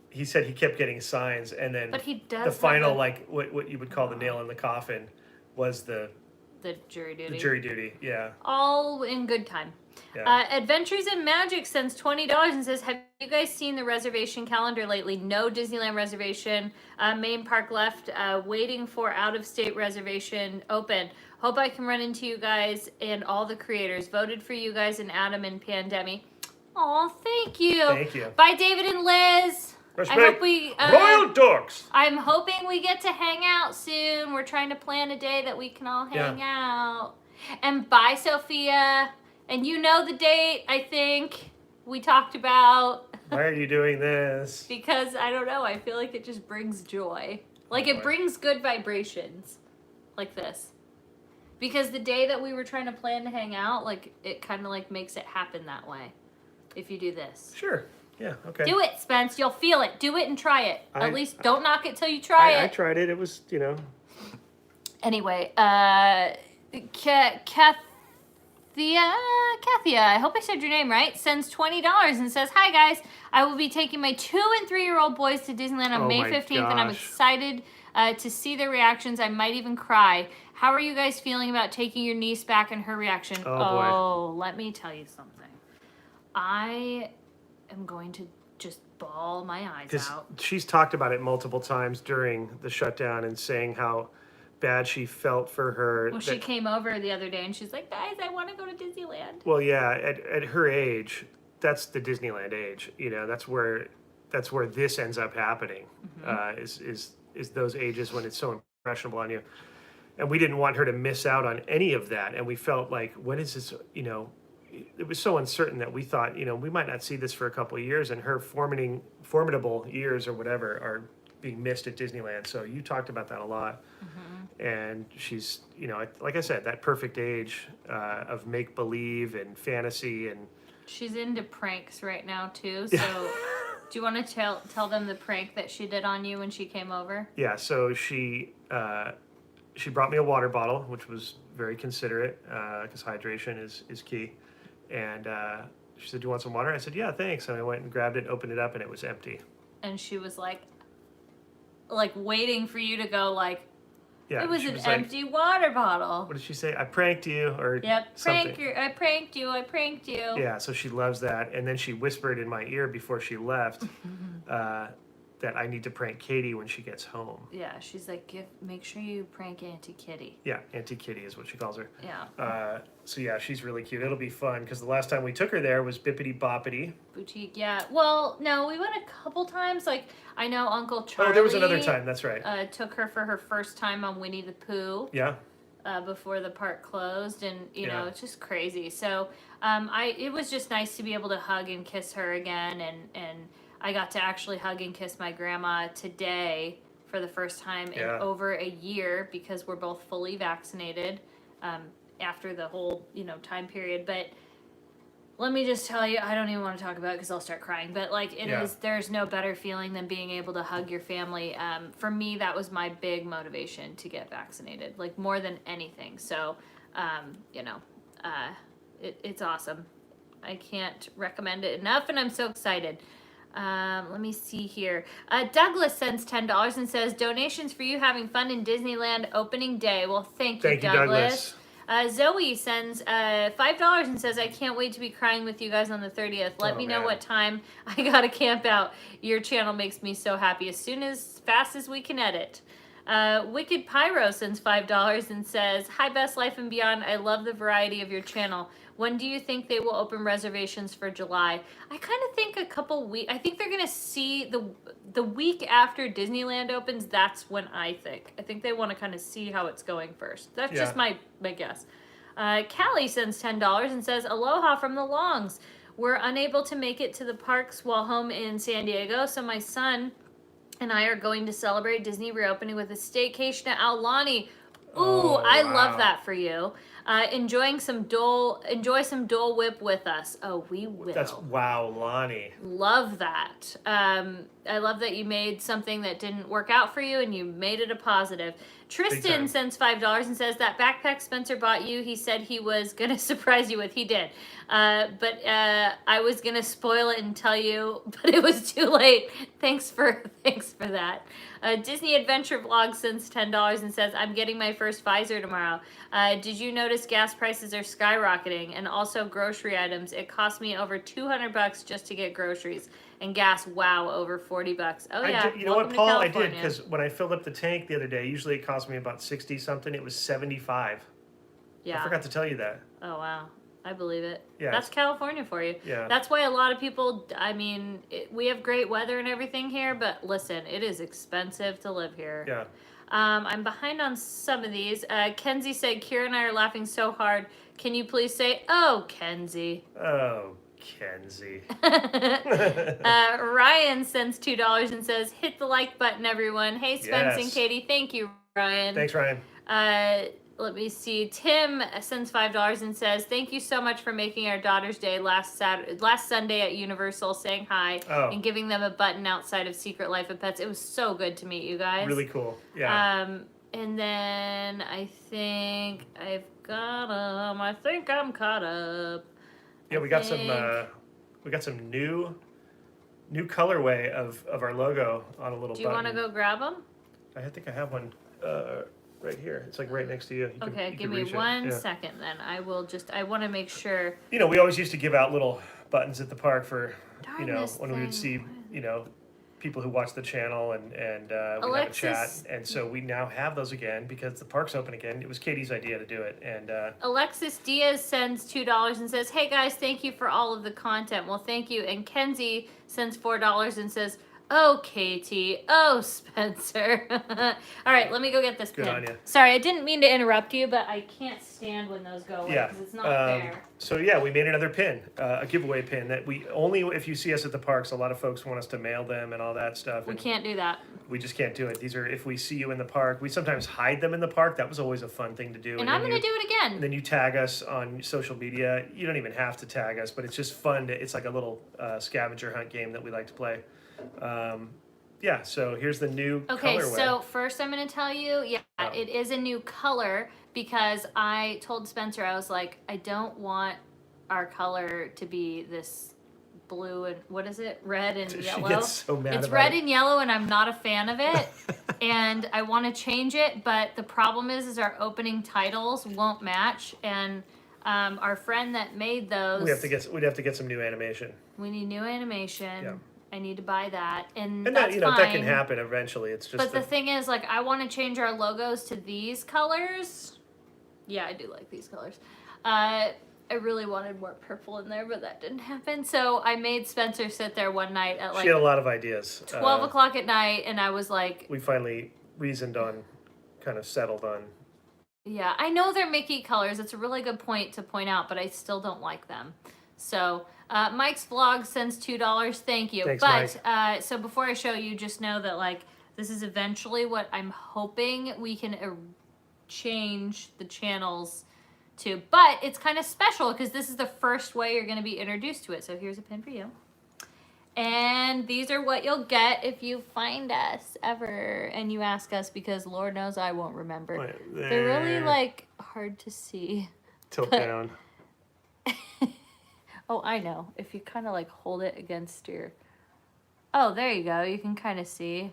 he said he kept getting signs, and then but he does the final what you would call the nail in the coffin was the jury duty. The jury duty, yeah. All in good time. Yeah. Adventures in Magic sends $20 and says, "Have you guys seen the reservation calendar lately? No Disneyland reservation. Main park left. Waiting for out-of-state reservation open. Hope I can run into you guys and all the creators. Voted for you guys and Adam and Pandemic." Oh, thank you. Thank you. Bye, David and Liz. Respect. I hope we Royal Dorks. I'm hoping we get to hang out soon. We're trying to plan a day that we can all hang out. And bye, Sophia. And you know the date, I think, we talked about. Why are you doing this? Because, I don't know, I feel like it just brings joy. Like, it brings good vibrations. Like this. Because the day that we were trying to plan to hang out, like, it kind of, like, makes it happen that way. If you do this. Sure. Yeah, okay. Do it, Spence. You'll feel it. Do it and try it. At least don't knock it till you try it. I tried it. It was, Anyway, Kathia, I hope I said your name right, sends $20 and says, "Hi guys, I will be taking my 2- and 3-year-old boys to Disneyland on May 15th, and I'm excited to see their reactions. I might even cry. How are you guys feeling about taking your niece back and her reaction?" Oh, boy. Let me tell you something. I am going to just bawl my eyes out. She's talked about it multiple times during the shutdown and saying how bad she felt for her. Well, she came over the other day and she's like, "Guys, I want to go to Disneyland." Well, yeah, at her age, that's the Disneyland age. That's where this ends up happening. Is those ages when it's so impressionable on you. And we didn't want her to miss out on any of that. And we felt like, when is this, it was so uncertain that we thought, we might not see this for a couple of years, and her formidable years or whatever are being missed at Disneyland. So you talked about that a lot. And she's, like I said, that perfect age of make-believe and fantasy. And she's into pranks right now too. So do you want to tell them the prank that she did on you when she came over? Yeah, so she brought me a water bottle, which was very considerate, because hydration is key. And she said, "Do you want some water?" I said, "Yeah, thanks." And I went and grabbed it, opened it up, and it was empty. And she was like waiting for you to go yeah, it was an empty water bottle. What did she say? "I pranked you," or something. I pranked you. Yeah, so she loves that. And then she whispered in my ear before she left that I need to prank Katie when she gets home. Yeah, she's like, make sure you prank Auntie Kitty. Yeah, Auntie Kitty is what she calls her. Yeah. So yeah, she's really cute. It'll be fun, because the last time we took her there was Bippity Boppity. Boutique, yeah. Well, no, we went a couple times. I know Uncle Charlie. Oh, there was another time, that's right. Took her for her first time on Winnie the Pooh. Yeah. Before the park closed, and know, it's just crazy. So it was just nice to be able to hug and kiss her again, and I got to actually hug and kiss my grandma today for the first time in over a year, because we're both fully vaccinated after the whole time period. But let me just tell you, I don't even want to talk about it because I'll start crying. But there's no better feeling than being able to hug your family. For me, that was my big motivation to get vaccinated, more than anything. So, it's awesome. I can't recommend it enough, and I'm so excited. Let me see here. Douglas sends $10 and says, "Donations for you having fun in Disneyland opening day." Well, thank you, Douglas. Zoe sends $5 and says, I can't wait to be crying with you guys on the 30th. Let me know what time I gotta camp out. Your channel makes me so happy. As fast as we can edit. Wicked Pyro sends $5 and says, Hi, Best Life and Beyond. I love the variety of your channel. When do you think they will open reservations for July? I kind of think a couple weeks. I think they're going to see the week after Disneyland opens. That's when I think. I think they want to kind of see how it's going first. That's just my guess. Callie sends $10 and says, Aloha from the Longs. We're unable to make it to the parks while home in San Diego, so my son and I are going to celebrate Disney reopening with a staycation at Aulani. Ooh, I love that for you. Enjoy some Dole Whip with us. Oh, we will. That's Lonnie. Love that. I love that you made something that didn't work out for you and you made it a positive. Tristan sends $5 and says that backpack Spencer bought you, he said he was going to surprise you with. He did. But I was going to spoil it and tell you, but it was too late. Thanks for that. Disney Adventure Vlog sends $10 and says, I'm getting my first visor tomorrow. Did you notice gas prices are skyrocketing? And also grocery items. It cost me over $200 just to get groceries. And gas, wow, over $40. Oh yeah. You know what, Paul? I did, because when I filled up the tank the other day, usually it cost me about 60 something. It was 75. Yeah. I forgot to tell you that. Oh wow. I believe it. Yeah. That's California for you. Yeah. That's why a lot of people, I mean, we have great weather and everything here, but listen, it is expensive to live here. Yeah. I'm behind on some of these. Kenzie said, Kira and I are laughing so hard. Can you please say, oh, Kenzie? Oh, Kenzie. Ryan sends $2 and says, hit the like button, everyone. Hey, Spence and Katie. Thank you, Ryan. Thanks, Ryan. Let me see. Tim sends $5 and says, thank you so much for making our daughter's day last Sunday at Universal, saying hi and giving them a button outside of Secret Life of Pets. It was so good to meet you guys. Really cool. Yeah. And then I think I've got them. I think I'm caught up. Yeah, we got some new colorway of our logo on a little button. Do you want to go grab them? I think I have one right here. It's like right next to you. Okay, give me 1 second then. I want to make sure. You know, we always used to give out little buttons at the park for, when we would see, people who watch the channel and we'd have a chat. And so we now have those again because the park's open again. It was Katie's idea to do it. And Alexis Diaz sends $2 and says, hey guys, thank you for all of the content. Well, thank you. And Kenzie sends $4 and says, oh, Katie. Oh, Spencer. All right, let me go get this pin. Good on you. Sorry, I didn't mean to interrupt you, but I can't stand when those go away because it's not fair. So, yeah, we made another pin, a giveaway pin that we only, if you see us at the parks, a lot of folks want us to mail them and all that stuff. We can't do that. We just can't do it. These are, if we see you in the park, we sometimes hide them in the park. That was always a fun thing to do. And I'm going to do it again. And then you tag us on social media. You don't even have to tag us, but it's just fun. It's like a little scavenger hunt game that we like to play. Yeah, so here's the new colorway. Okay, so first I'm going to tell you, it is a new color because I told Spencer, I was like, I don't want our color to be this blue and, what is it, red and yellow. She gets so mad it's about red it. and yellow and I'm not a fan of it. And I want to change it, but the problem is our opening titles won't match. And our friend that made those... We'd have to get some new animation. We need new animation. Yeah. I need to buy that, and that's fine. That can happen eventually. It's just. But the thing is, like, I want to change our logos to these colors. Yeah, I do like these colors. I really wanted more purple in there, but that didn't happen. So I made Spencer sit there one night at like. She had a lot of ideas. 12 o'clock at night, and I was like. We finally kind of settled on. Yeah, I know they're Mickey colors. It's a really good point to point out, but I still don't like them. So. Mike's vlog sends $2. Thank you. Thanks, Mike. So before I show you, just know that like this is eventually what I'm hoping we can change the channels to. But it's kind of special because this is the first way you're going to be introduced to it. So here's a pin for you. And these are what you'll get if you find us ever and you ask us, because Lord knows I won't remember. They're really like hard to see. Tilt down. Oh, I know. If you kind of like hold it against your... Oh, there you go. You can kind of see.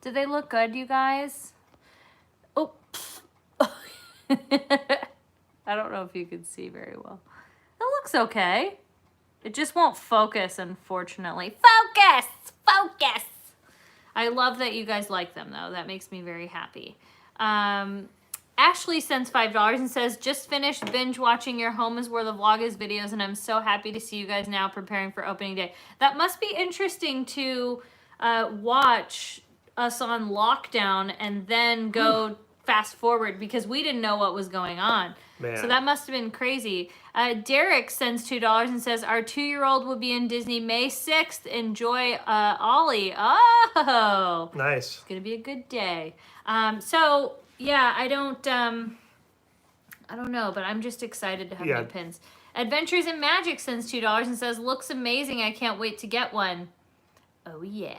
Do they look good, you guys? Oh. I don't know if you can see very well. It looks okay. It just won't focus, unfortunately. Focus! Focus! I love that you guys like them, though. That makes me very happy. Ashley sends $5 and says, just finished binge watching your Home is Where the Vlog Is videos, and I'm so happy to see you guys now preparing for opening day. That must be interesting to watch us on lockdown and then go fast forward, because we didn't know what was going on. Man. So that must have been crazy. Derek sends $2 and says, our 2-year-old will be in Disney May 6th. Enjoy Ollie. Oh, nice. It's going to be a good day. So yeah, I don't know, but I'm just excited to have new pins. Adventures in Magic sends $2 and says, looks amazing. I can't wait to get one. Oh yeah.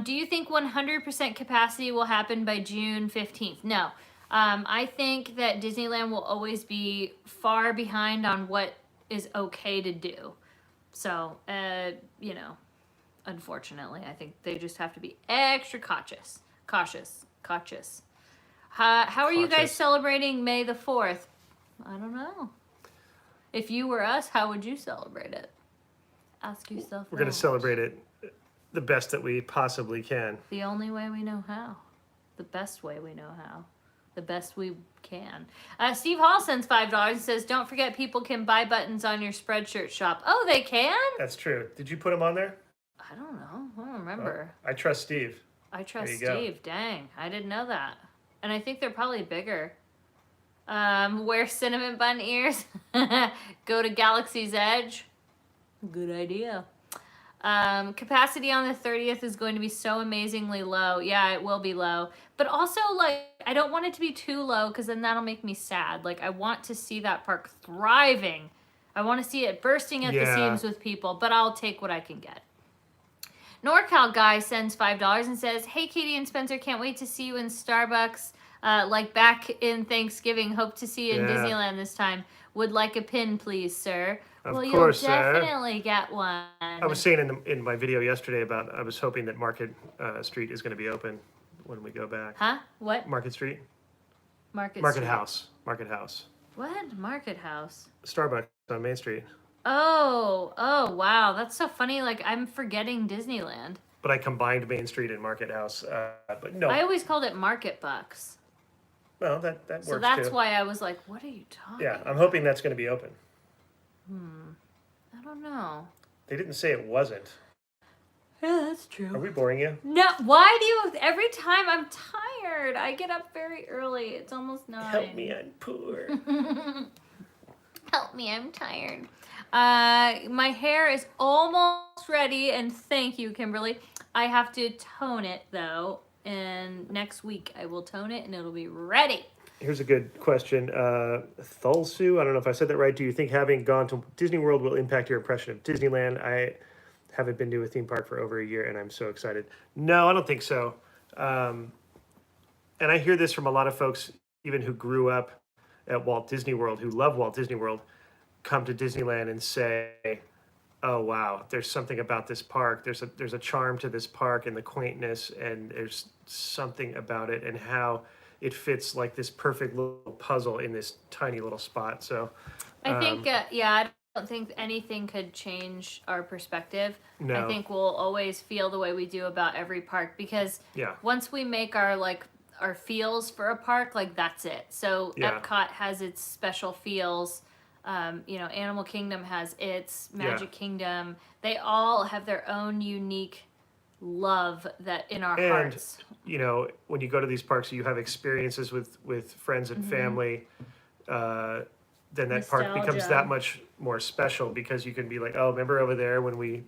Do you think 100% capacity will happen by June 15th? No. I think that Disneyland will always be far behind on what is okay to do. So, you know, unfortunately, I think they just have to be extra cautious. How are you guys celebrating May the 4th? I don't know. If you were us, how would you celebrate it? Ask yourself. We're going to celebrate it the best that we possibly can. The only way we know how. The best way we know how. The best we can. Steve Hall sends $5 and says, don't forget people can buy buttons on your Spreadshirt shop. Oh, they can? That's true. Did you put them on there? I don't know. I don't remember. I trust Steve. I trust Steve. Dang. I didn't know that. And I think they're probably bigger. Wear cinnamon bun ears. Go to Galaxy's Edge. Good idea. Capacity on the 30th is going to be so amazingly low. Yeah, it will be low. But also, like, I don't want it to be too low, because then that'll make me sad. Like, I want to see that park thriving. I want to see it bursting at the seams with people, but I'll take what I can get. NorCal Guy sends $5 and says, hey, Katie and Spencer, can't wait to see you in Starbucks. Like back in Thanksgiving. Hope to see you in Disneyland this time. Would like a pin, please, sir. Of well, course, you'll definitely get one. I was saying in my video yesterday about I was hoping that Market Street is going to be open when we go back. Huh? What? Market Street? Market Street. House. Market House. What? Market House? Starbucks on Main Street. Oh, wow. That's so funny. Like, I'm forgetting Disneyland. But I combined Main Street and Market House. But no. I always called it Market Bucks. Well, that works too. So that's why I was like, what are you talking about? I'm hoping that's going to be open. I don't know. They didn't say it wasn't. Yeah, that's true. Are we boring you? No, why do you, every time I'm tired. I get up very early. It's almost 9. Help me, I'm poor. Help me, I'm tired. My hair is almost ready, and thank you, Kimberly. I have to tone it, though, and next week I will tone it, and it'll be ready. Here's a good question. Thulsu, I don't know if I said that right. Do you think having gone to Disney World will impact your impression of Disneyland? I haven't been to a theme park for over a year, and I'm so excited. No, I don't think so. And I hear this from a lot of folks, even who grew up at Walt Disney World, who love Walt Disney World, come to Disneyland and say, oh, wow, there's something about this park. There's a charm to this park and the quaintness, and there's something about it and how it fits like this perfect little puzzle in this tiny little spot. So I think, I don't think anything could change our perspective. No. I think we'll always feel the way we do about every park, because once we make our feels for a park, like, that's it. So Epcot has its special feels. Animal Kingdom has its, Magic Kingdom. They all have their own unique love that in our hearts. When you go to these parks, you have experiences with friends and family. Then that park becomes that much more special, because you can be like, oh, remember over there when we,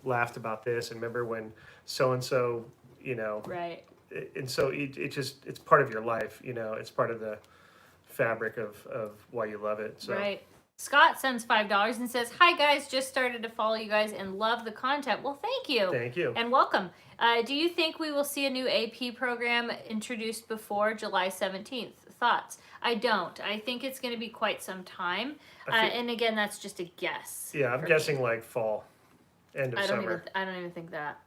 laughed about this, and remember when so-and-so, Right. And so it's part of your life, it's part of the fabric of why you love it. So. Right. Scott sends $5 and says, hi guys, just started to follow you guys and love the content. Well, thank you. Thank you. And welcome. Do you think we will see a new AP program introduced before July 17th? Thoughts? I don't. I think it's going to be quite some time. And again, that's just a guess. Yeah, I'm guessing like fall, end of summer. I don't even think that.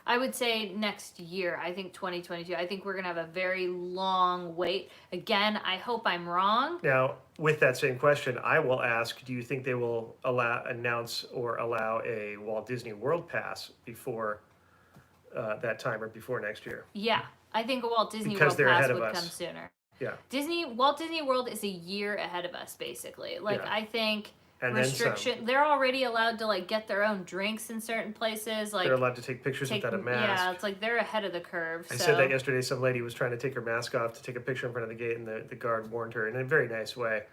I would say next year. I think 2022. I think we're going to have a very long wait. Again, I hope I'm wrong. Now, with that same question, I will ask, do you think they will announce or allow a Walt Disney World Pass before that time or before next year? Yeah, I think a Walt Disney Because World they're Pass ahead of would us. come sooner. Yeah. Walt Disney World is a year ahead of us, basically. Like, Yeah. I think And restriction, they're already allowed to, like, get their own drinks in certain places. Like, they're allowed to take pictures without a mask. Yeah, it's like they're ahead of the curve. I said that yesterday. Some lady was trying to take her mask off to take a picture in front of the gate, and the guard warned her in a very nice way.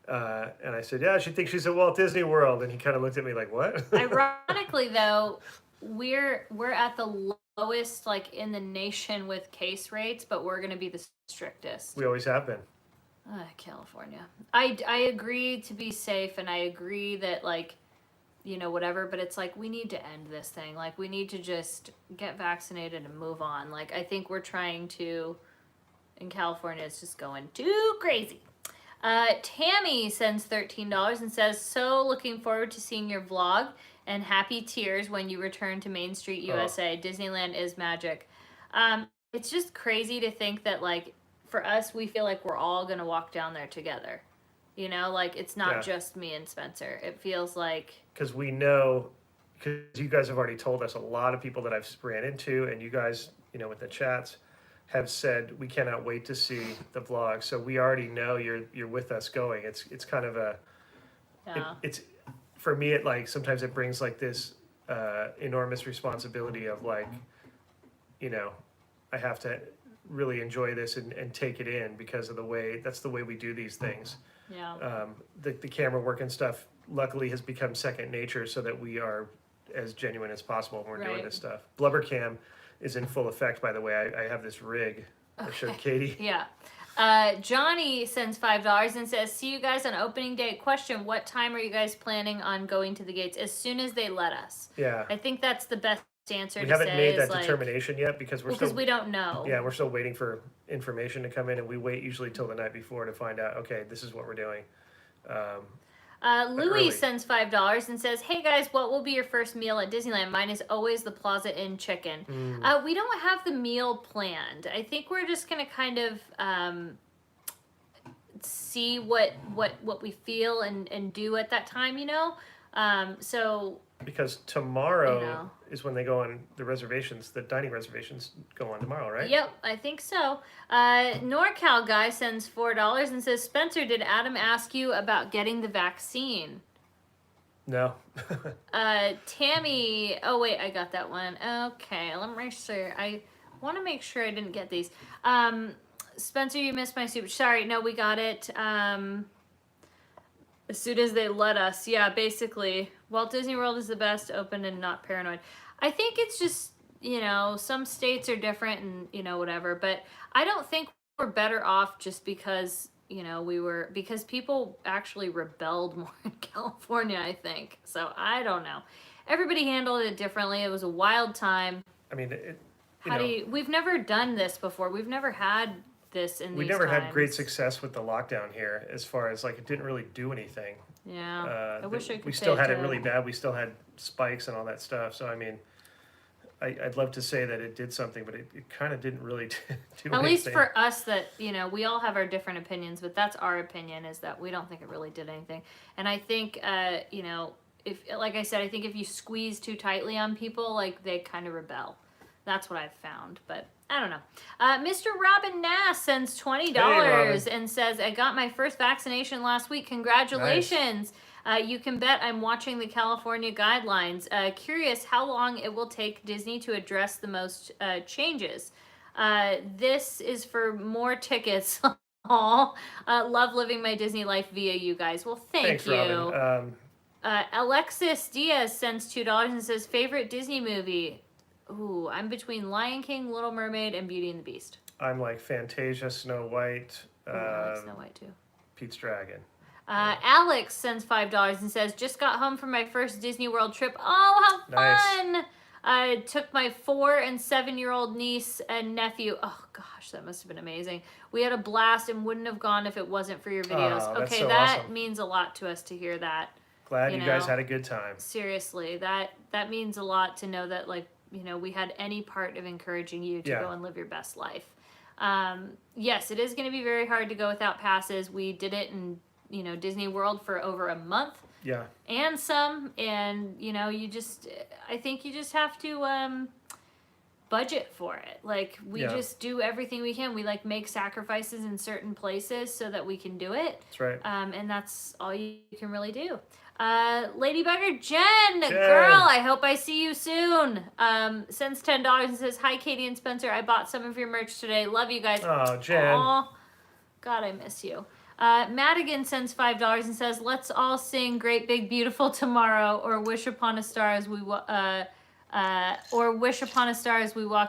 And I said, yeah, she thinks she's at Walt Disney World. And he kind of looked at me like, what? Ironically, though, we're at the lowest, like, in the nation with case rates, but we're going to be the strictest. We always have been. California. I agree to be safe, and I agree that, like, you know, whatever, but it's like, we need to end this thing. Like, we need to just get vaccinated and move on. Like, I think we're trying to, in California, it's just going too crazy. Tammy sends $13 and says, so looking forward to seeing your vlog and happy tears when you return to Main Street, USA. Disneyland is magic. It's just crazy to think that, like, for us, we feel like we're all going to walk down there together. You know, like, it's not just me and Spencer. It feels like... Because we know, because you guys have already told us, a lot of people that I've ran into, and you guys, you know, with the chats, have said we cannot wait to see the vlog. So we already know you're with us going. It's kind of a... it's for me, it, like, sometimes it brings, like, this enormous responsibility of, like, you know, I have to really enjoy this and take it in because of that's the way we do these things. Yeah. The camera work and stuff luckily has become second nature so that we are as genuine as possible when we're doing this stuff. Blubber cam is in full effect, by the way. I have this rig I showed Katie. Yeah. Johnny sends $5 and says, see you guys on opening day. Question, what time are you guys planning on going to the gates? As soon as they let us. Yeah. I think that's the best answer we to say. We haven't made that like, determination yet because because we don't know. Yeah, we're still waiting for information to come in, and we wait usually till the night before to find out, okay, this is what we're doing. Louis sends $5 and says, hey guys, what will be your first meal at Disneyland? Mine is always the Plaza Inn chicken. We don't have the meal planned. I think we're just going to kind of see what we feel and do at that time, you know? So... Because tomorrow is when they go on the reservations, the dining reservations go on tomorrow, right? Yep, I think so. NorCal guy sends $4 and says, Spencer, did Adam ask you about getting the vaccine? No. Tammy, oh wait, I got that one. Okay, let me make sure. I want to make sure I didn't get these. Spencer, you missed my super. Sorry, no, we got it. As soon as they let us, yeah, basically, Walt Disney World is the best, open and not paranoid. I think it's just, you know, some states are different and, you know, whatever, but I don't think we're better off just because, you know, because people actually rebelled more in California, I think. So, I don't know. Everybody handled it differently. It was a wild time. I mean, we've never done this before. We've never had this in we never had great success with the lockdown here as far as like it didn't really do anything. Yeah, I wish I could. We still had it really bad. We still had spikes and all that stuff. So I mean, I'd love to say that it did something, but it kind of didn't really do anything. At least for us, that, you know, we all have our different opinions, but that's our opinion, is that we don't think it really did anything. And I think, you know, if, like I said, I think if you squeeze too tightly on people, like, they kind of rebel. That's what I've found, but I don't know. Mr. Robin Nass sends $20 and says, I got my first vaccination last week. Congratulations. Nice. You can bet I'm watching the California guidelines. Curious how long it will take Disney to address the most changes. This is for more tickets. Love living my Disney life via you guys. Well, thanks, you. Robin. Alexis Diaz sends $2 and says, favorite Disney movie? Ooh, I'm between Lion King, Little Mermaid, and Beauty and the Beast. I'm like Fantasia, Snow White. I like Snow White too. Pete's Dragon. Alex sends $5 and says, just got home from my first Disney World trip. Oh, how fun! Nice. I took my 4 and 7-year-old niece and nephew. Oh gosh, that must have been amazing. We had a blast and wouldn't have gone if it wasn't for your videos. Okay, so that awesome. Means a lot to us to hear that. Glad you guys had a good time. Seriously, that means a lot to know that, like, we had any part of encouraging you to Yeah. go and live your best life. Yes, it is going to be very hard to go without passes. We did it in, Disney World for over a month Yeah. and some, and, I think you just have to, budget for it. Like, we Yeah. just do everything we can. We like make sacrifices in certain places so that we can do it. That's right. And that's all you can really do. Ladybugger Jen, Jen. girl, I hope I see you soon. Sends $10 and says, "Hi, Katie and Spencer. I bought some of your merch today. Love you guys." Oh, Jen. Aw. God, I miss you. Madigan sends $5 and says, "Let's all sing 'Great Big Beautiful' tomorrow, or wish upon a star as we walk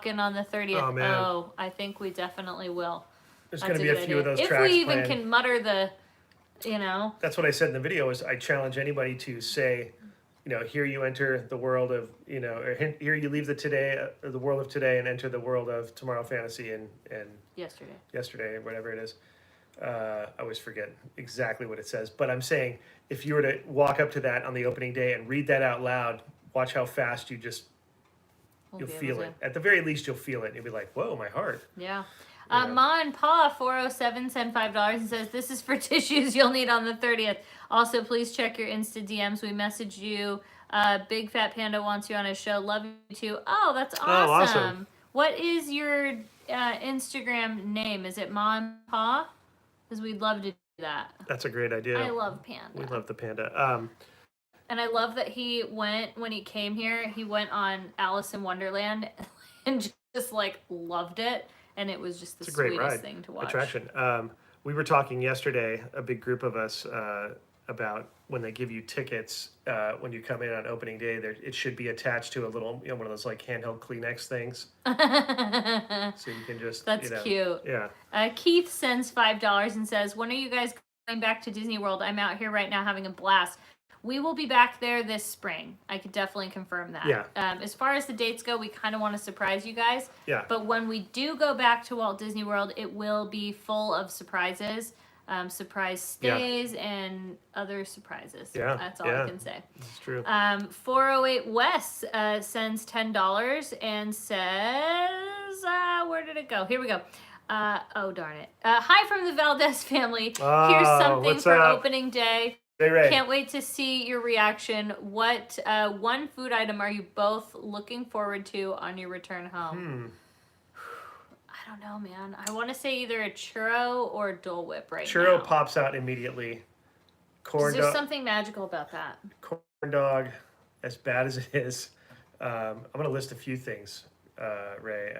in on the 30th." Oh, man. Oh, I think we definitely will. There's That's going to be a good few idea. of those If tracks we even playing. can mutter the, That's what I said in the video. Is I challenge anybody to say, here you enter the world of, or here you leave the world of today, and enter the world of tomorrow fantasy and yesterday, or whatever it is. I always forget exactly what it says, but I'm saying if you were to walk up to that on the opening day and read that out loud, watch how fast you'll be feel able it. At the very least, you'll feel it. You'll be like, "Whoa, my heart." Yeah. Yeah. Ma and Pa 407 sent $5 and says, "This is for tissues you'll need on the 30th. Also, please check your Insta DMs. We messaged you. Big Fat Panda wants you on his show. Love you too." Oh, that's awesome. Oh, awesome. What is your Instagram name? Is it Ma and Pa? Because we'd love to do that. That's a great idea. I love Panda. We love the panda. And I love that when he came here, he went on Alice in Wonderland and just like loved it. And it was just the It's a great sweetest ride. thing to watch. Attraction. We were talking yesterday, a big group of us, about when they give you tickets when you come in on opening day. It should be attached to a little, one of those like handheld Kleenex things, so you can just. That's cute. Yeah. Keith sends $5 and says, "When are you guys going back to Disney World? I'm out here right now having a blast." We will be back there this spring. I could definitely confirm that. Yeah. As far as the dates go, we kind of want to surprise you guys. Yeah. But when we do go back to Walt Disney World, it will be full of surprises, surprise stays, and other surprises. Yeah. That's all I can say. It's true. 408 Wes sends $10 and says, where did it go? Here we go. Oh, darn it. Hi from the Valdez family. Here's something what's for up? opening day. Hey, Ray. Can't wait to see your reaction. What one food item are you both looking forward to on your return home? I don't know, man. I want to say either a churro or a Dole Whip now. Churro pops out immediately. There's something magical about that. Corn dog, as bad as it is. I'm gonna list a few things, Ray.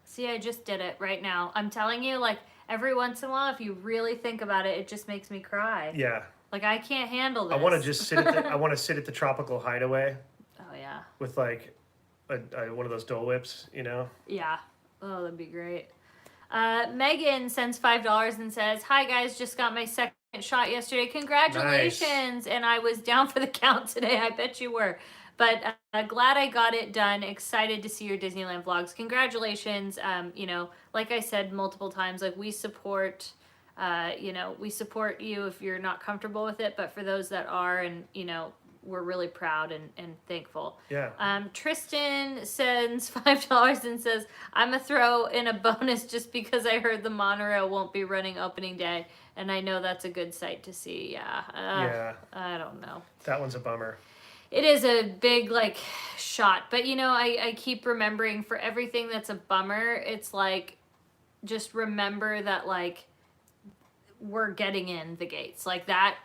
See, I just did it right now. I'm telling you, like, every once in a while, if you really think about it, it just makes me cry. Yeah. Like, I can't handle this. I want to just sit at the Tropical Hideaway Oh, yeah. with like one of those Dole Whips, Yeah. Oh, that'd be great. Megan sends $5 and says, "Hi, guys. Just got my second shot yesterday. Congratulations." And I was down for the count today. I bet you were. But glad I got it done. Excited to see your Disneyland vlogs. Congratulations. Like I said multiple times, like we support you if you're not comfortable with it, but for those that are, and we're really proud and thankful. Yeah. Tristan sends $5 and says, "I'm gonna throw in a bonus just because I heard the monorail won't be running opening day, and I know that's a good sight to see." Yeah. Yeah. I don't know. That one's a bummer. It is a big shot, but I keep remembering for everything that's a bummer, it's like just remember that we're getting in the gates. That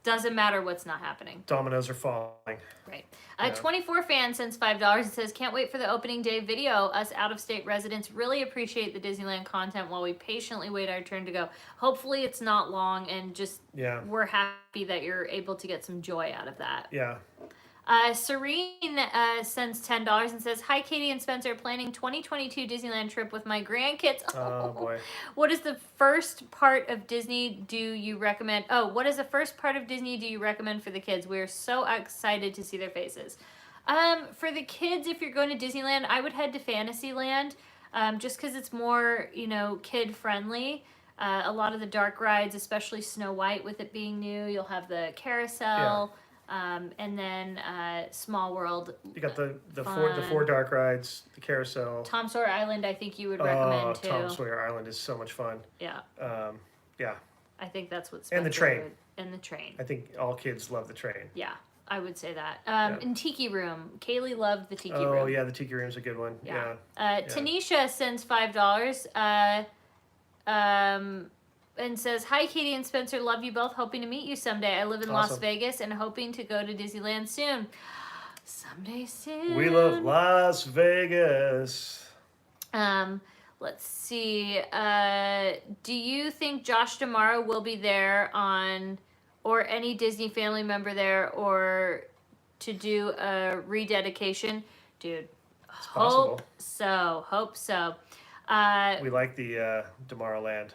doesn't matter what's not happening. Dominoes are falling. Right. 24 fan sends $5 and says, "Can't wait for the opening day video. Us out-of-state residents really appreciate the Disneyland content while we patiently wait our turn to go." Hopefully it's not long, and just we're happy that you're able to get some joy out of that. Yeah. Serene sends $10 and says, "Hi, Katie and Spencer. Planning 2022 Disneyland trip with my grandkids." Oh, boy. What is the first part of Disney do you recommend? What is the first part of Disney do you recommend for the kids? We're so excited to see their faces. For the kids, if you're going to Disneyland, I would head to Fantasyland, just because it's more, kid friendly. A lot of the dark rides, especially Snow White, with it being new, you'll have the carousel. And then Small World. You got the fun. four dark rides, the carousel. Tom Sawyer Island, I think you would recommend too. Tom Sawyer Island is so much fun. Yeah. Yeah. I think that's what. And the train. And the train. I think all kids love the train. Yeah, I would say that. And Tiki Room. Kaylee loved the Tiki Room. Oh yeah, the Tiki Room's a good one. Yeah. Tanisha sends $5. And says, "Hi, Katie and Spencer. Love you both. Hoping to meet you someday. I live in Las Vegas and hoping to go to Disneyland soon. Someday soon. We love Las Vegas." Let's see. Do you think Josh Damaro will be there or any Disney family member there, or to do a rededication? Dude, It's possible. Hope so. We like the Tomorrowland.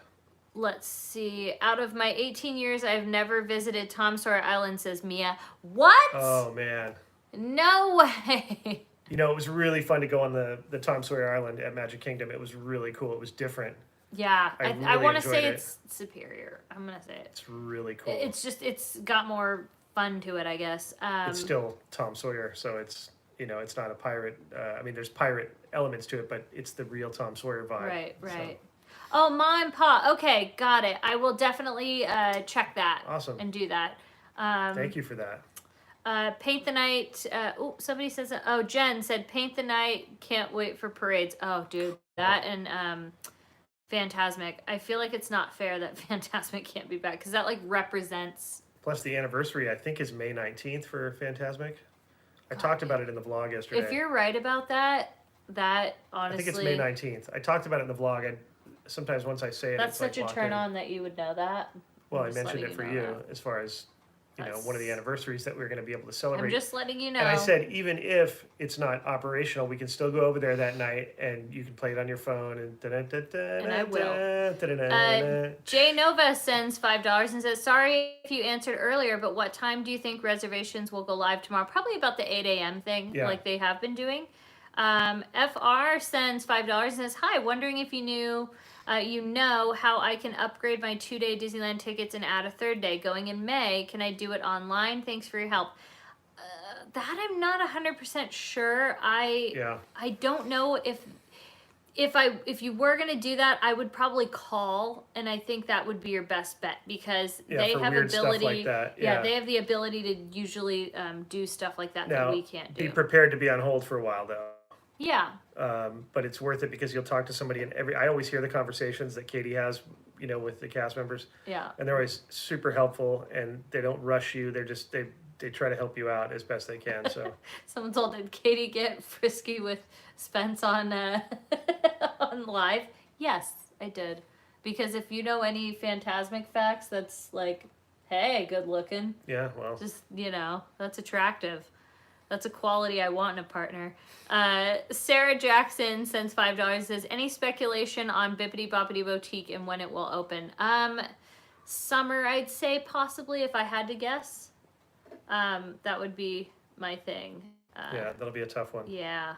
Let's see. Out of my 18 years, I've never visited Tom Sawyer Island, says Mia. What? Oh, man. No way. You know, it was really fun to go on the Tom Sawyer Island at Magic Kingdom. It was really cool. It was different. Yeah. I really want to say enjoyed it's superior. I'm going to say it. It's really cool. It's got more fun to it, I guess. It's still Tom Sawyer, so it's, you know, it's not a pirate. I mean, there's pirate elements to it, but it's the real Tom Sawyer vibe. Right. So. Oh, Ma and Pa. Okay, got it. I will definitely check that. Awesome. And do that. Thank you for that. Paint the night. Somebody says. Jen said, "Paint the night. Can't wait for parades." Oh, dude, that and Phantasmic. I feel like it's not fair that Phantasmic can't be back because that like represents. Plus, the anniversary I think is May 19th for Phantasmic. I talked about it in the vlog yesterday. If you're right about that honestly, I think it's May 19th. I talked about it in the vlog. Sometimes once I say it, that's it's such like a turn on that you would know that. Well, I I'm just mentioned letting it for know you that. as far as, you know, one of the anniversaries that we're going to be able to celebrate. I'm just letting you know. And I said, even if it's not operational, we can still go over there that night and you can play it on your phone. And I will. Jay Nova sends $5 and says, "Sorry if you answered earlier, but what time do you think reservations will go live tomorrow?" Probably about the 8 a.m. thing, like they have been doing. FR sends $5 and says, "Hi, wondering if you knew how I can upgrade my 2-day Disneyland tickets and add a 3rd day going in May. Can I do it online? Thanks for your help." That I'm not 100% sure. I don't know if you were gonna do that, I would probably call, and I think that would be your best bet because they have ability. Stuff like that. Yeah, they have the ability to usually do stuff like that that we can't do. Be prepared to be on hold for a while though. Yeah. But it's worth it because you'll talk to somebody and I always hear the conversations that Katie has, you know, with the cast members. Yeah. And they're always super helpful and they don't rush you. They're just, they try to help you out as best they can. So someone told, did Katie get frisky with Spence on on live? Yes, I did. Because if you know any Phantasmic facts, that's like, hey, good looking. Yeah, well. Just, you know, that's attractive. That's a quality I want in a partner. Sarah Jackson sends $5 and says, "Any speculation on Bippity Boppity Boutique and when it will open?" Summer, I'd say possibly if I had to guess. That would be my thing. Yeah, that'll be a tough one. Yeah.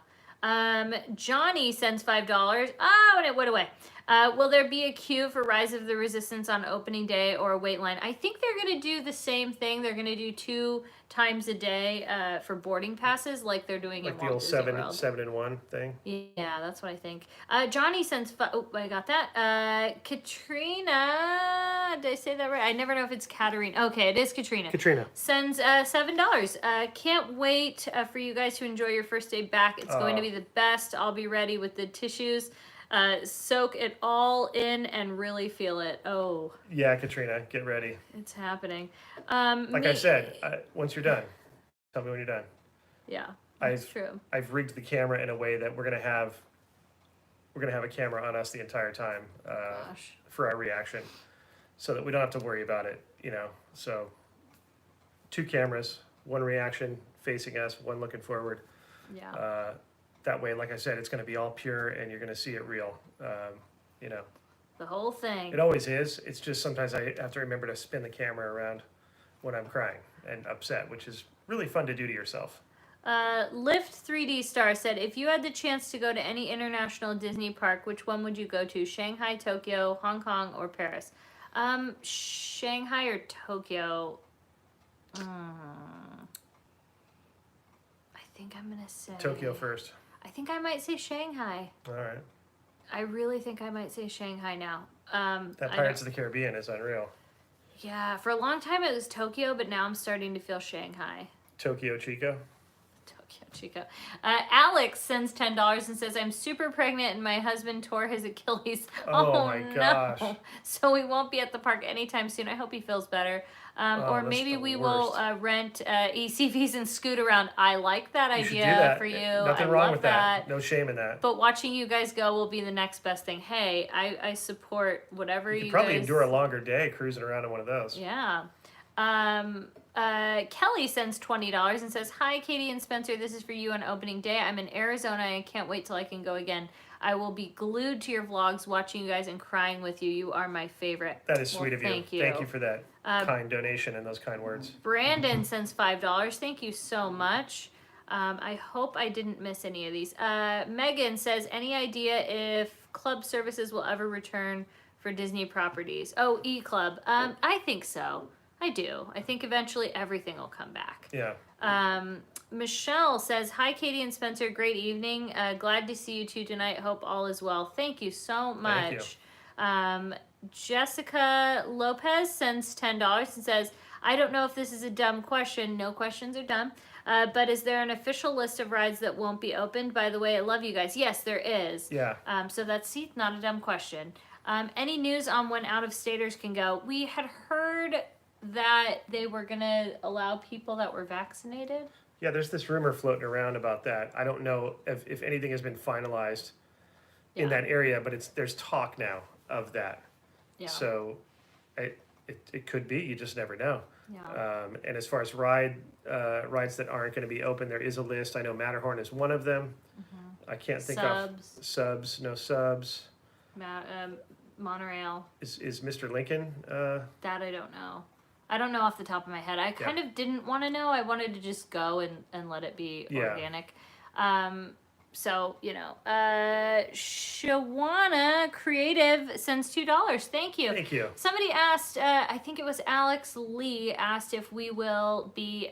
Johnny sends $5. Oh, and it went away. Will there be a queue for Rise of the Resistance on opening day or a wait line? I think they're going to do the same thing. They're going to do 2 times a day for boarding passes like they're doing in Walt Disney World. Like the old 7-in-1 thing? Yeah, that's what I think. Johnny sends... I got that. Katrina... Did I say that right? I never know if it's Katarina. Okay, it is Katrina. Katrina. Sends $7. Can't wait for you guys to enjoy your first day back. It's going to be the best. I'll be ready with the tissues. Soak it all in and really feel it. Oh. Yeah, Katrina, get ready. It's happening. I said, once you're done, tell me when you're done. Yeah, that's true. I've rigged the camera in a way that we're gonna have a camera on us the entire time for our reaction, so that we don't have to worry about it. You know, so 2 cameras, 1 reaction facing us, 1 looking forward. Yeah. That way, like I said, it's going to be all pure and you're going to see it real. You know. The whole thing. It always is. It's just sometimes I have to remember to spin the camera around when I'm crying and upset, which is really fun to do to yourself. Lift 3D Star said, "If you had the chance to go to any international Disney park, which one would you go to? Shanghai, Tokyo, Hong Kong, or Paris?" Shanghai or Tokyo? think I'm gonna say Tokyo first. I think I might say Shanghai. All right. I really think I might say Shanghai now. That Pirates of the Caribbean is unreal. Yeah, for a long time it was Tokyo, but now I'm starting to feel Shanghai. Tokyo Chico. Tokyo Chico. Alex sends $10 and says, I'm super pregnant and my husband tore his Achilles. Oh my gosh. No. So we won't be at the park anytime soon. I hope he feels better. Or that's maybe the we worst. will rent ECVs and scoot around. I like that You should do idea that. for you. Nothing I wrong love with that. No shame in that. But watching you guys go will be the next best thing. Hey, I support whatever You you could probably guys... endure a longer day cruising around in one of those. Yeah. Kelly sends $20 and says, Hi, Katie and Spencer. This is for you on opening day. I'm in Arizona and can't wait till I can go again. I will be glued to your vlogs, watching you guys and crying with you. You are my favorite. That is sweet of you. Thank you. Thank you for that kind donation and those kind words. Brandon sends $5. Thank you so much. I hope I didn't miss any of these. Megan says, any idea if club services will ever return for Disney properties? Oh, E-Club. I think so. I do. I think eventually everything will come back. Yeah. Michelle says, Hi, Katie and Spencer. Great evening. Glad to see you two tonight. Hope all is well. Thank you so much. Jessica Lopez sends $10 and says, I don't know if this is a dumb question. No questions are dumb. But is there an official list of rides that won't be opened? By the way, I love you guys. Yes, there is. Yeah. So that's not a dumb question. Any news on when out-of-staters can go? We had heard that they were going to allow people that were vaccinated. Yeah, there's this rumor floating around about that. I don't know if anything has been finalized in that area, but there's talk now of that. Yeah. So it could be. You just never know. Yeah. And as far as rides that aren't going to be open, there is a list. I know Matterhorn is one of them. I can't think of subs. No subs. Monorail. Is Mr. Lincoln? That I don't know. I don't know off the top of my head. I kind of didn't want to know. I wanted to just go and let it be organic. So, Shawana Creative sends $2. Thank you. Thank you. Somebody asked, I think it was Alex Lee, asked if we will be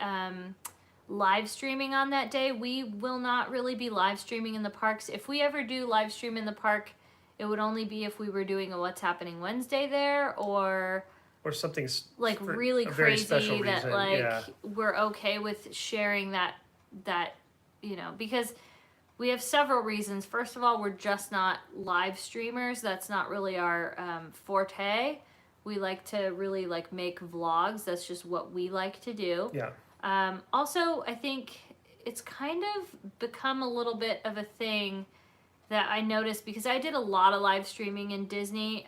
live streaming on that day. We will not really be live streaming in the parks. If we ever do live stream in the park, it would only be if we were doing a What's Happening Wednesday there, or something like really crazy that we're okay with sharing that because we have several reasons. First of all, we're just not live streamers. That's not really our forte. We like to really make vlogs. That's just what we like to do. Yeah. Also, I think it's kind of become a little bit of a thing that I noticed because I did a lot of live streaming in Disney.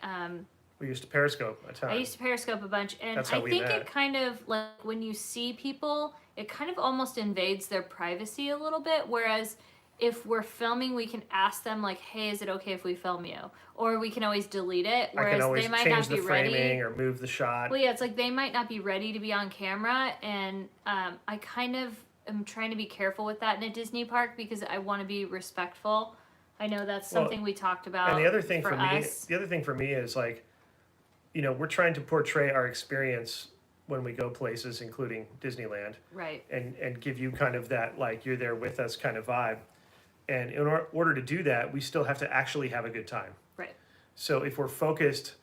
We used to Periscope a ton. I used to Periscope a bunch, and I think it kind of, when you see people, it kind of almost invades their privacy a little bit, whereas if we're filming, we can ask them, hey, is it okay if we film you? Or we can always delete it, whereas I can always they might change not be the framing ready. or move the shot. Well, yeah, it's they might not be ready to be on camera, and I kind of am trying to be careful with that in a Disney park because I want to be respectful. I know that's something we talked about. And the other thing for me is we're trying to portray our experience when we go places, including Disneyland, right? And give you kind of that you're there with us kind of vibe. And in order to do that, we still have to actually have a good time. Right. So if we're focused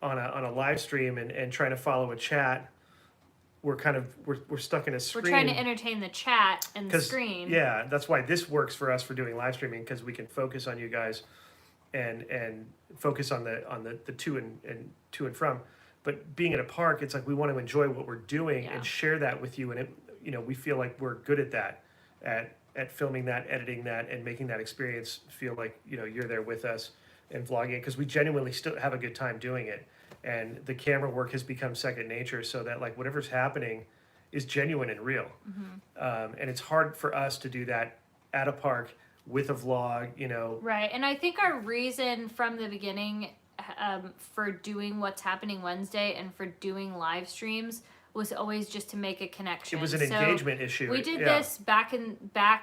on a live stream and trying to follow a chat, we're stuck in a screen. We're trying to entertain the chat and the screen. Yeah, that's why this works for us for doing live streaming, because we can focus on you guys and focus on the to and from. But being at a park, it's we want to enjoy what we're doing and share that with you, and we feel like we're good at that, at filming that, editing that, and making that experience feel like you're there with us and vlogging it, because we genuinely still have a good time doing it. And the camera work has become second nature, so that whatever's happening is genuine and real. And it's hard for us to do that at a park with a vlog, Right, and I think our reason from the beginning for doing What's Happening Wednesday and for doing live streams was always just to make a connection. It was an engagement issue. We did this back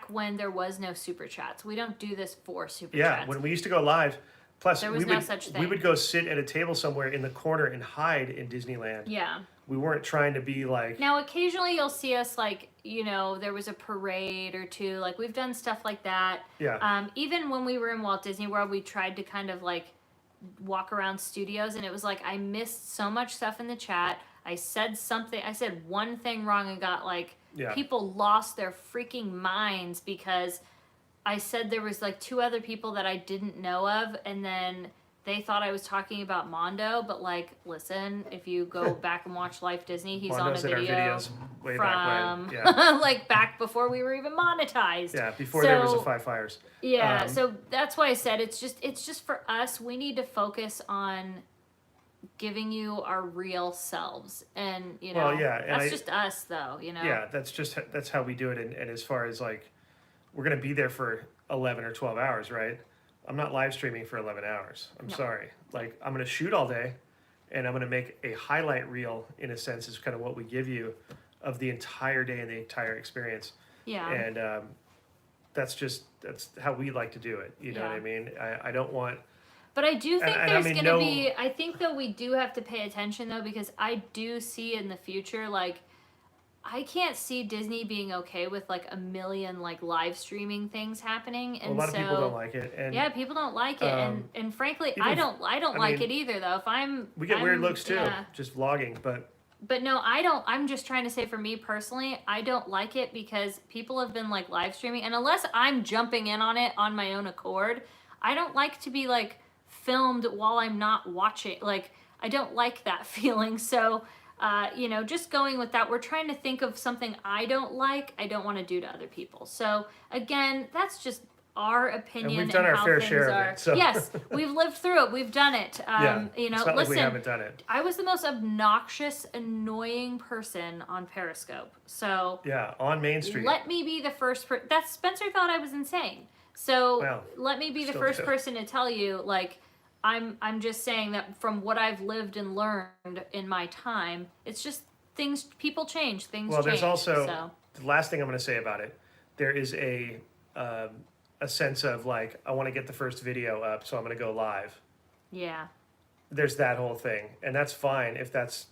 when there was no super chats. We don't do this for super chats. Yeah, when we used to go live. Plus, there was no such thing. We would go sit at a table somewhere in the corner and hide in Disneyland. Yeah. We weren't trying to be like, Now, occasionally you'll see us like, there was a parade or two. Like we've done stuff like that. yeah, Even when we were in Walt Disney World, we tried to kind of like walk around studios, and it was like I missed so much stuff in the chat. I said one thing wrong and got like yeah. people lost their freaking minds because I said there was like 2 other people that I didn't know of, and then they thought I was talking about Mondo, but like, listen, if you go back and watch Life Disney, he's Mondo's on a in our video videos way back from when. Yeah. like back before we were even monetized. Yeah, before there was a 5 Fires. Yeah, so that's why I said it's just for us. We need to focus on giving you our real selves, and Well, yeah, and that's just us, though. Yeah, that's how we do it. And as far as like, we're gonna be there for 11 or 12 hours, right? I'm not live streaming for 11 hours. I'm No. sorry. Like, I'm gonna shoot all day, and I'm gonna make a highlight reel. In a sense, is kind of what we give you of the entire day and the entire experience. Yeah. And that's how we like to do it. You know what I mean? I don't want. But I do think And there's I mean, going to be, I think though we do have to pay attention though, because I do see in the future, like, I can't see Disney being okay with like a million like live streaming things happening. And A lot of people don't like it. And yeah, people don't like it. And frankly, I don't like mean, it either though. we get weird looks too, just vlogging, But no, I don't. I'm just trying to say for me personally, I don't like it because people have been like live streaming, and unless I'm jumping in on it on my own accord, I don't like to be like filmed while I'm not watching. Like, I don't like that feeling. So, just going with that, we're trying to think of something I don't want to do to other people. So again, that's just our opinion. and we've done our how fair things share are. of it. So. Yes, we've lived through it. We've done it. It's not like listen, we haven't done it. I was the most obnoxious, annoying person on Periscope. So Yeah, on Main Street. let me be the first person. That Spencer thought I was insane. So Well, let me be the still first do. person to tell you, like, I'm just saying that from what I've lived and learned in my time, it's just people change, things Well, change. there's also so. the last thing I'm going to say about it. There is a sense of like, I want to get the first video up, so I'm going to go live. Yeah. There's that whole thing, and that's fine if that's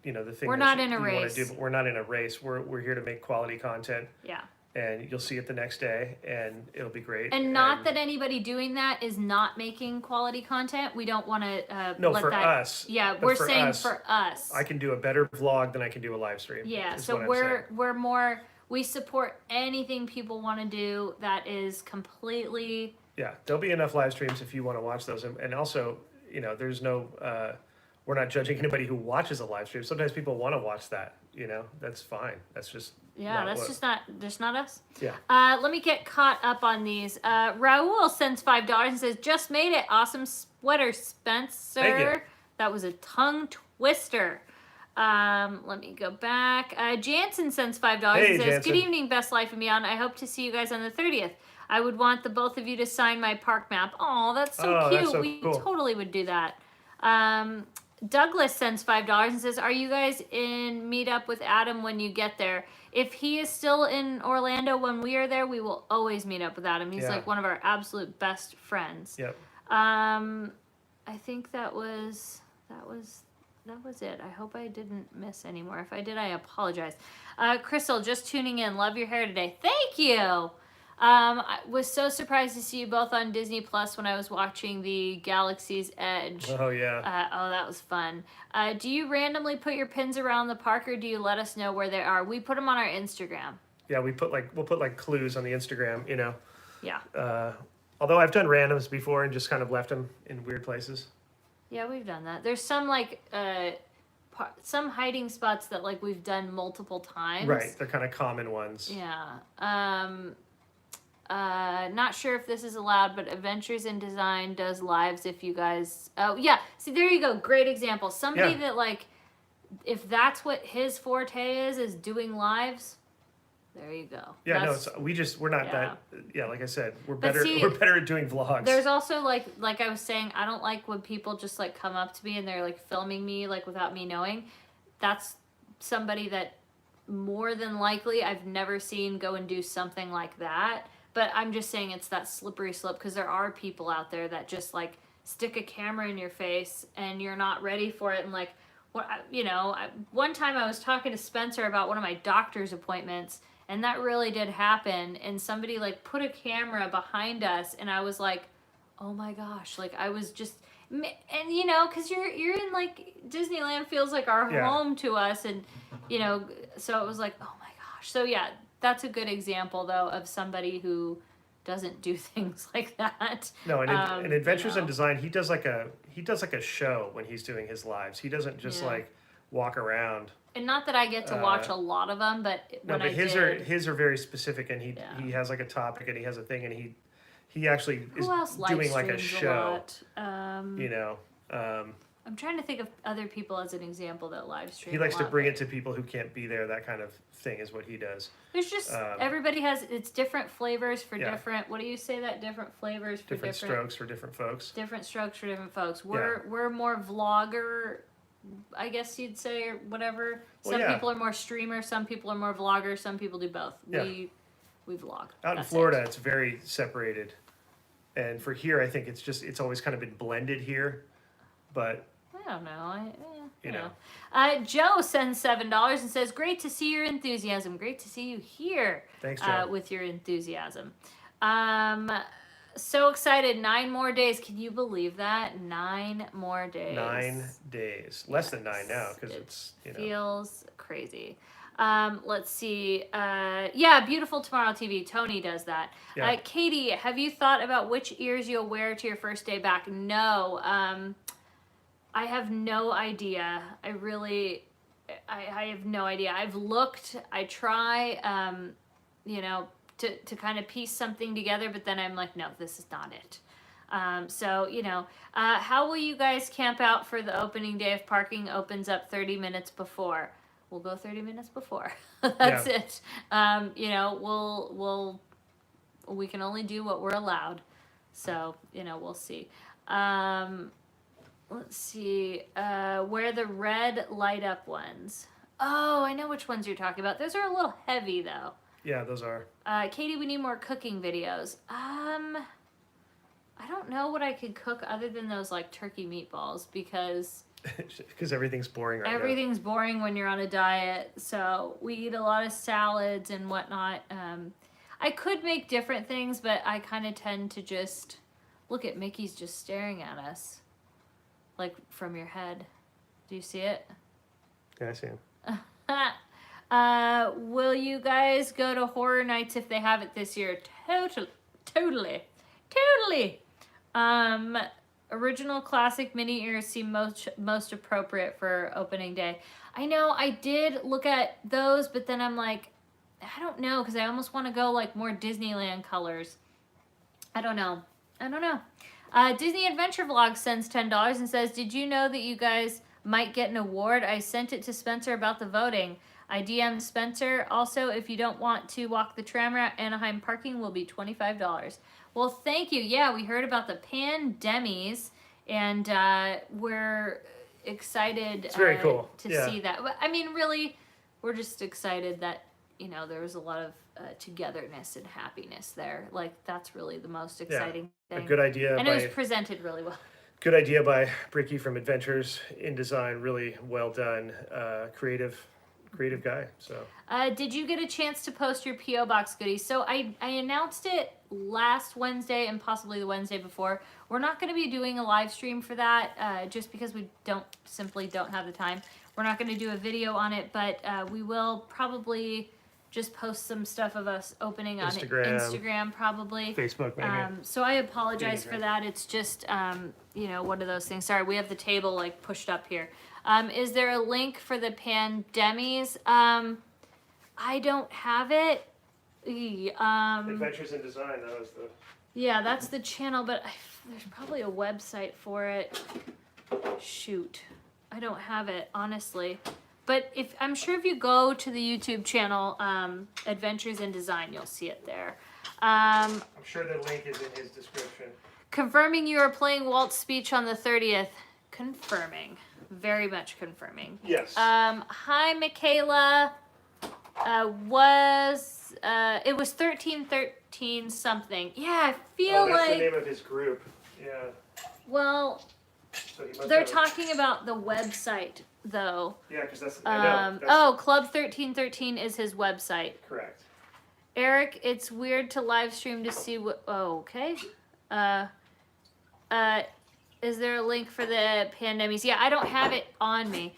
the thing. We're that not in a you wanna race. do, but we're not in a race. We're here to make quality content, Yeah. and you'll see it the next day, and it'll be great. And not that anybody doing that is not making quality content. We don't want to No, let for that. us. Yeah, but we're for saying us, for us. I can do a better vlog than I can do a live stream. Yeah, is so what I'm saying. we're more. We support anything people want to do that is completely. Yeah, there'll be enough live streams if you want to watch those, and also, there's no. We're not judging anybody who watches a live stream. Sometimes people want to watch that. That's fine. That's just. Yeah, that's just not us. Yeah. Let me get caught up on these. Raul sends $5 and says, "Just made it. Awesome sweater, Spencer. Thank you. That was a tongue twister." Let me go back. Jansen sends $5 Hey, and says, Jansen. "Good evening, Best Life and Beyond. I hope to see you guys on the 30th. I would want the both of you to sign my park map." Oh, that's so Oh, cute. that's so We cool. totally would do that. Douglas sends $5 and says, "Are you guys in meetup with Adam when you get there? If he is still in Orlando when we are there, we will always meet up with Adam. He's Yeah. like one of our absolute best friends." Yep. I think that was it. I hope I didn't miss any more. If I did, I apologize. Crystal, just tuning in. Love your hair today. Thank you. I was so surprised to see you both on Disney Plus when I was watching the Galaxy's Edge. Oh yeah. That was fun. Do you randomly put your pins around the park, or do you let us know where they are? We put them on our Instagram. Yeah, we'll put like clues on the Instagram. Yeah. Although I've done randoms before and just kind of left them in weird places. Yeah, we've done that. There's some like some hiding spots that like we've done multiple times. Right, they're kind of common ones. Yeah. Not sure if this is allowed, but Adventures in Design does lives if you guys. Oh yeah, see there you go. Great example. Somebody that like, if that's what his forte is doing lives. There you go. Yeah, we're not that. Yeah, like I said, we're better. We're better at doing vlogs. There's also like I was saying, I don't like when people just like come up to me and they're like filming me like without me knowing. That's somebody that more than likely I've never seen go and do something like that. But I'm just saying it's that slippery slope because there are people out there that just like stick a camera in your face and you're not ready for it and like, one time I was talking to Spencer about one of my doctor's appointments, and that really did happen. And somebody like put a camera behind us, and I was like, oh my gosh, like I was just, and because you're in like Disneyland feels like our home to us, and so it was like, oh my gosh. So yeah, that's a good example though of somebody who doesn't do things like that. No, and in Adventures in Design, he does like a show when he's doing his lives. He doesn't just like walk around. And not that I get to watch a lot of them, but his are very specific, and he has like a topic, and he has a thing, and he actually is doing like a show. I'm trying to think of other people as an example that live stream. He likes to bring it to people who can't be there. That kind of thing is what he does. There's just everybody has it's different flavors for different. What do you say that different flavors for different strokes for different folks. Different strokes for different folks. We're more vlogger, I guess you'd say, or whatever. Some people are more streamer. Some people are more vloggers. Some people do both. We vlog. Out in Florida, it's very separated, and for here, I think it's always kind of been blended here, but. I don't know. Joe sends $7 and says, "Great to see your enthusiasm. Great to see you here." Thanks, Joe. With your enthusiasm. So excited. 9 more days. Can you believe that? 9 more days. 9 days. Less than 9 now because it's feels crazy. Let's see. Beautiful Tomorrow TV. Tony does that. Yeah. Katie, have you thought about which ears you'll wear to your first day back? No. I have no idea. I have no idea. I've looked, I try, to kind of piece something together, but then I'm like, no, this is not it. How will you guys camp out for the opening day if parking opens up 30 minutes before? We'll go 30 minutes before. That's it. We can only do what we're allowed. So, we'll see. Let's see, where the red light up ones. Oh, I know which ones you're talking about. Those are a little heavy though. Yeah, those are. Katie, we need more cooking videos. I don't know what I could cook other than those like turkey meatballs because everything's boring right now. Everything's boring when you're on a diet. So we eat a lot of salads and whatnot. I could make different things, but I kind of tend to just look at Mickey's just staring at us. Like from your head. Do you see it? Yeah, I see him. Will you guys go to Horror Nights if they have it this year? Totally. Original classic mini ears seem most appropriate for opening day. I know I did look at those, but then I'm like, I don't know, because I almost want to go like more Disneyland colors. I don't know. Disney Adventure Vlog sends $10 and says, "Did you know that you guys might get an award? I sent it to Spencer about the voting. I DM'd Spencer. Also, if you don't want to walk the tram route, Anaheim parking will be $25. Well, thank you. Yeah, we heard about the Pandemies, and we're excited it's very cool. to see that. I mean, really, we're just excited that, there was a lot of togetherness and happiness there. Like, that's really the most exciting thing. A good idea. And it was presented really well. Good idea by Bricky from Adventures in Design. Really well done. Creative guy. So. Did you get a chance to post your P.O. Box goodies? So I announced it last Wednesday and possibly the Wednesday before. We're not going to be doing a live stream for that just because we simply don't have the time. We're not going to do a video on it, but we will probably just post some stuff of us opening on Instagram probably. Facebook maybe. So I apologize for that. It's just, one of those things. Sorry, we have the table like pushed up here. Is there a link for the Pandemies? I don't have it. Adventures in Design, that was the... Yeah, that's the channel, but there's probably a website for it. Shoot. I don't have it, honestly. But I'm sure if you go to the YouTube channel, Adventures in Design, you'll see it there. I'm sure the link is in his description. Confirming you are playing Walt's speech on the 30th. Confirming. Very much confirming. Yes. Hi, Michaela. It was 1313 something. Yeah, I feel that's like... the name of his group. Yeah. Well, So they're talking about the website though. Yeah, because I know. Oh, Club 1313 is his website. Correct. Eric, it's weird to live stream to see what. Oh, okay. Is there a link for the Pandemies? Yeah, I don't have it on me.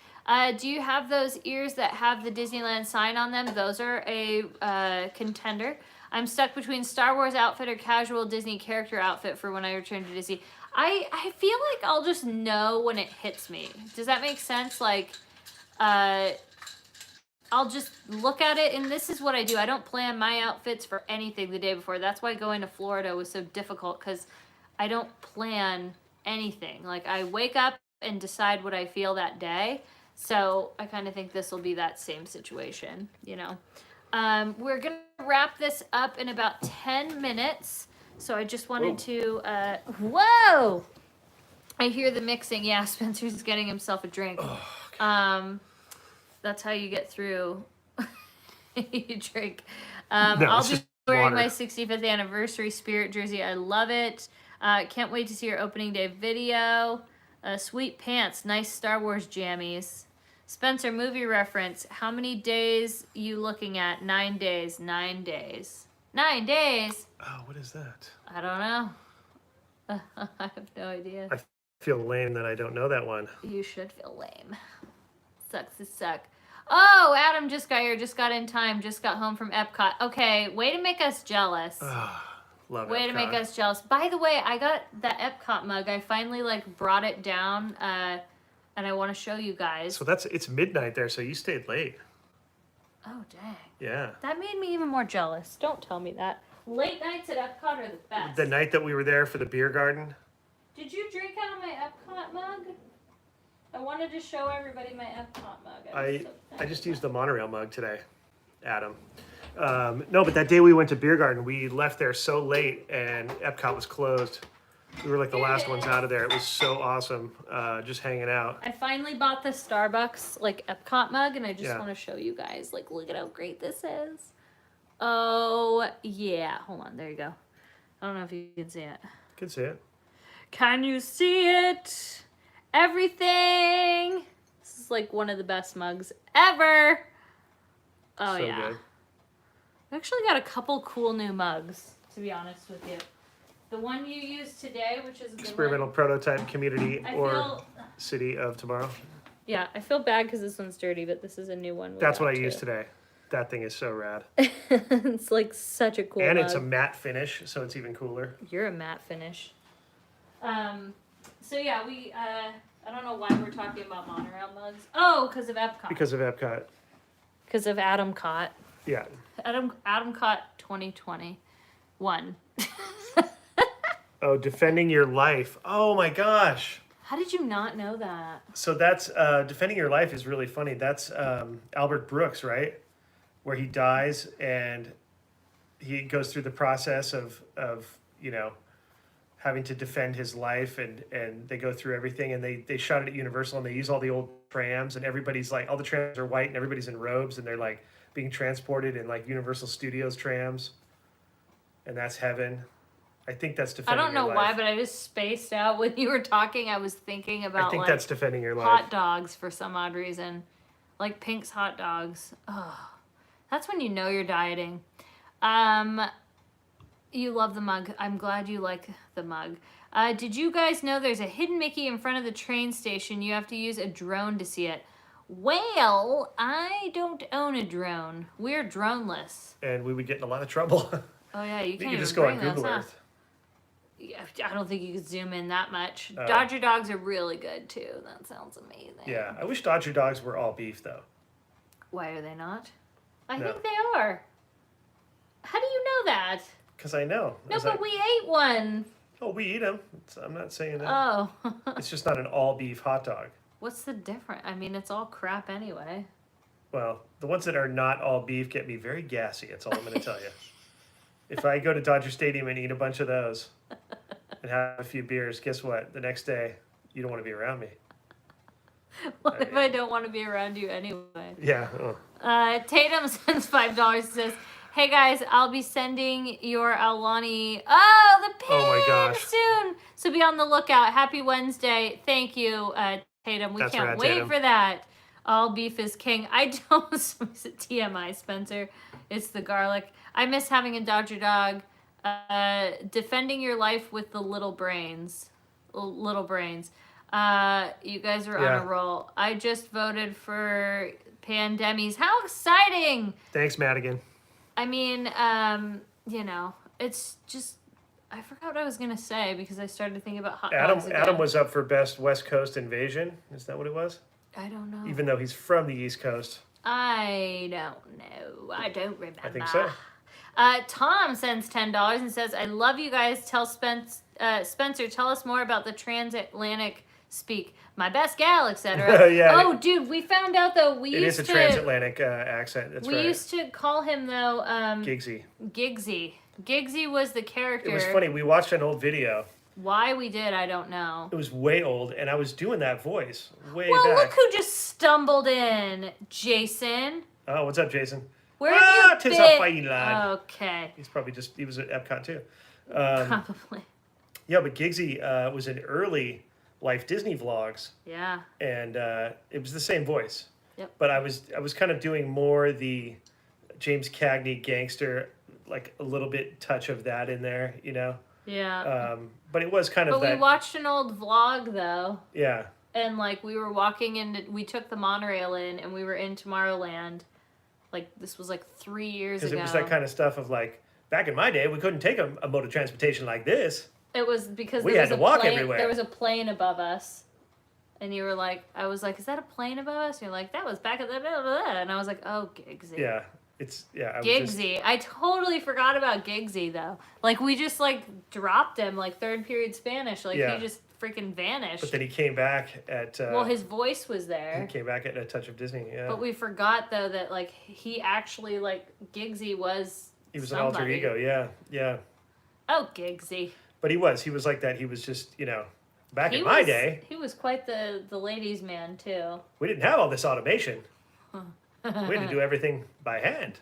Do you have those ears that have the Disneyland sign on them? Those are a contender. I'm stuck between Star Wars outfit or casual Disney character outfit for when I return to Disney. I feel like I'll just know when it hits me. Does that make sense? Like, I'll just look at it, and this is what I do. I don't plan my outfits for anything the day before. That's why going to Florida was so difficult, because I don't plan anything. Like, I wake up and decide what I feel that day. So I kind of think this will be that same situation, you know. We're going to wrap this up in about 10 minutes. So I just wanted to, whoa! I hear the mixing. Yeah, Spencer's getting himself a drink. Oh, okay. That's how you get through. You drink. No, I'll it's be just wearing water. my 65th anniversary Spirit jersey. I love it. Can't wait to see your opening day video. Sweet pants. Nice Star Wars jammies. Spencer, movie reference. How many days you looking at? 9 days. 9 days. 9 days? Oh, what is that? I don't know. I have no idea. I feel lame that I don't know that one. You should feel lame. Sucks to suck. Oh, Adam just got here. Just got in time. Just got home from Epcot. Okay, way to make us jealous. Love Way Epcot. to make us jealous. By the way, I got that Epcot mug. I finally brought it down, and I want to show you guys. So it's midnight there, so you stayed late. Oh, dang. Yeah. That made me even more jealous. Don't tell me that. Late nights at Epcot are the best. The night that we were there for the beer garden. Did you drink out of my Epcot mug? I wanted to show everybody my Epcot mug. I just used the monorail mug today, Adam. No, but that day we went to beer garden, we left there so late and Epcot was closed. We were like the last ones out of there. It was so awesome, just hanging out. I finally bought the Starbucks Epcot mug, and I just Yeah. want to show you guys. Look at how great this is. Oh yeah, hold on. There you go. I don't know if you can see it. Can see it. Can you see it? Everything. This is one of the best mugs ever. Oh So yeah. good. I actually got a couple cool new mugs, to be honest with you. The one you used today, which is a good Experimental one. prototype community I or feel, city of tomorrow. yeah, I feel bad because this one's dirty, but this is a new one. That's what I used today. That thing is so rad. It's such a cool And mug. it's a matte finish, so it's even cooler. You're a matte finish. So yeah, we I don't know why we're talking about monorail mugs. Oh, because of Epcot. Because of Epcot. Because of Adam Cott. Yeah. Adam Cott 2021. Oh, Defending Your Life. Oh my gosh. How did you not know that? So that's Defending Your Life is really funny. That's Albert Brooks, right? Where he dies and he goes through the process of having to defend his life, and they go through everything, and they shot it at Universal, and they use all the old trams, and everybody's all the trams are white and everybody's in robes, and they're being transported in Universal Studios trams, and that's heaven. I think that's I Defending don't know Your why, Life. but I just spaced out when you were talking. I was thinking about I think that's Defending Your Life. hot dogs for some odd reason. Pink's hot dogs. Oh, that's when you know you're dieting. You love the mug. I'm glad you like the mug. Did you guys know there's a hidden Mickey in front of the train station? You have to use a drone to see it. Well, I don't own a drone. We're droneless. And we would get in a lot of trouble. Oh yeah, you You can't could just even go on bring those, Google huh? Earth. Yeah, I don't think you could zoom in that much. Oh. Dodger dogs are really good too. That sounds amazing. Yeah, I wish Dodger dogs were all beef though. Why are they not? I No. think they are. How do you know that? Because I know. No, As but we ate one. Oh, we eat them. I'm not saying that. Oh. It's just not an all beef hot dog. What's the difference? I mean, it's all crap anyway. Well, the ones that are not all beef get me very gassy. That's all I'm going to tell you. If I go to Dodger Stadium and eat a bunch of those and have a few beers, guess what? The next day, you don't want to be around me. What if I don't want to be around you anyway? Yeah. Oh. Tatum sends $5. Says, "Hey guys, I'll be sending your Alani the pin Oh my gosh. soon. So be on the lookout. Happy Wednesday. Thank you, Tatum. We That's can't rad, wait Tatum. for that. All beef is king. I don't. Is it TMI, Spencer? It's the garlic. I miss having a Dodger dog. Defending your life with the little brains. Little brains. You guys are on a roll. I just voted for Pandemies. How exciting! Thanks, Madigan. I mean, you know, it's just. I forgot what I was gonna say because I started thinking about hot dogs again. Adam was up for best West Coast invasion. Is that what it was? I don't know. Even though he's from the East Coast. I don't know. I don't remember. I think so. Tom sends $10 and says, "I love you guys. Tell Spencer, tell us more about the transatlantic speak. My best gal, etc." Yeah. Oh, dude, we found out though. It is a transatlantic accent. That's right. We used to call him though. Giggsy. Giggsy was the character. It was funny. We watched an old video. Why we did, I don't know. It was way old, and I was doing that voice way well, back. Look who just stumbled in, Jason. Oh, what's up, Jason? Where have you tis been? a fine lad. Okay. He was at Epcot too. Probably. Yeah, but Giggsy was in early Life Disney vlogs. Yeah. And it was the same voice. Yep. But I was kind of doing more the James Cagney gangster, like a little bit touch of that in there, you know? Yeah. But it was kind of But that. we watched an old vlog though. Yeah. And like we were walking in, we took the monorail in, and we were in Tomorrowland. Like this was like 3 years ago. Because it was that kind of stuff of like, back in my day, we couldn't take a mode of transportation like this. It was because we there had was to walk plane, everywhere. There was a plane above us. And you were like, I was like, is that a plane above us? And you're like, that was back at the blah, blah, blah. And I was like, oh, Giggsy. Yeah. Giggsy. I totally forgot about Giggsy though. Like we just like dropped him like third period Spanish. Like he just freaking vanished. But then he came back at. Well, his voice was there. He came back at A Touch of Disney. Yeah. But we forgot though that like he actually like Giggsy was. He was somebody. an alter ego. Yeah. Yeah. Oh, Giggsy. But he was like that. He was just back in my day. He was quite the ladies' man too. We didn't have all this automation. We had to do everything by hand.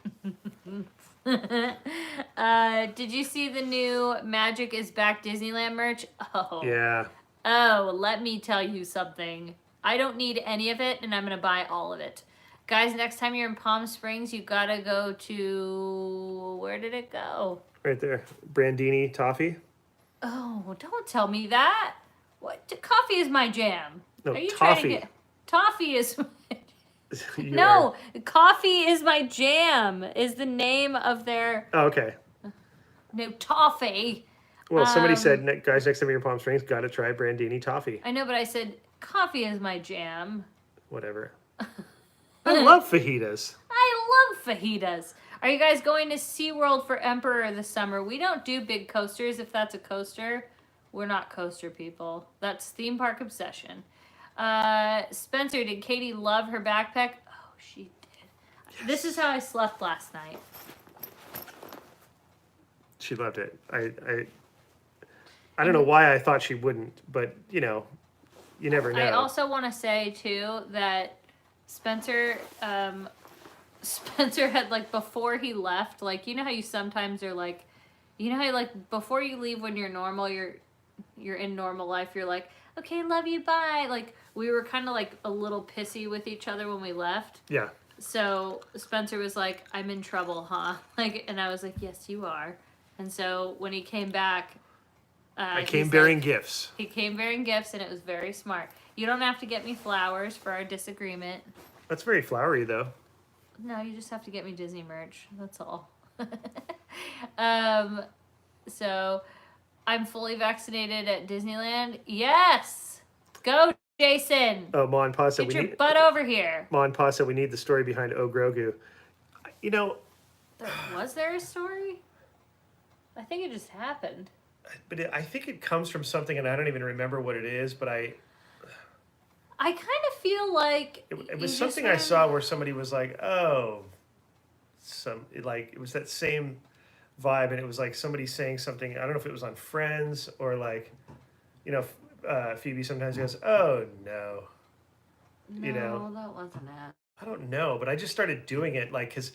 Did you see the new Magic is Back Disneyland merch? Oh. Yeah. Oh, let me tell you something. I don't need any of it, and I'm going to buy all of it. Guys, next time you're in Palm Springs, you got to go to... Where did it go? Right there. Brandini Toffee. Oh, don't tell me that. What? Coffee is my jam. No, Are you toffee. trying to get... Toffee is... No, Coffee is my jam is the name of their... Oh, okay. No, Toffee. Well, somebody said, guys, next time you're in Palm Springs, got to try Brandini Toffee. I know, but I said, coffee is my jam. Whatever. I love fajitas. I love fajitas. Are you guys going to SeaWorld for Emperor this summer? We don't do big coasters if that's a coaster. We're not coaster people. That's theme park obsession. Spencer, did Katie love her backpack? Oh, she did. Yes. This is how I slept last night. She loved it. I don't know why I thought she wouldn't, but you never know. I also want to say too that Spencer had like before he left, like you know how you sometimes are like, you know how like before you leave when you're normal, you're in normal life, you're like, okay, love you, bye. Like we were kind of like a little pissy with each other when we left. Yeah. So Spencer was like, I'm in trouble, huh? Like, and I was like, yes, you are. And so when he came back, I came bearing gifts. He came bearing gifts, and it was very smart. You don't have to get me flowers for our disagreement. That's very flowery, though. No, you just have to get me Disney merch. That's all. So, I'm fully vaccinated at Disneyland. Yes! Go, Jason! Oh, Ma and Pa said Get your butt over here. Ma and Pa said we need the story behind Oh Grogu. Was there a story? I think it just happened. But I think it comes from something, and I don't even remember what it is, but I kind of feel like... It was something I saw where somebody was like, oh... it was that same vibe, and it was like somebody saying something, I don't know if it was on Friends, or like, Phoebe sometimes goes, oh, no. No, that wasn't it. I don't know, but I just started doing it, because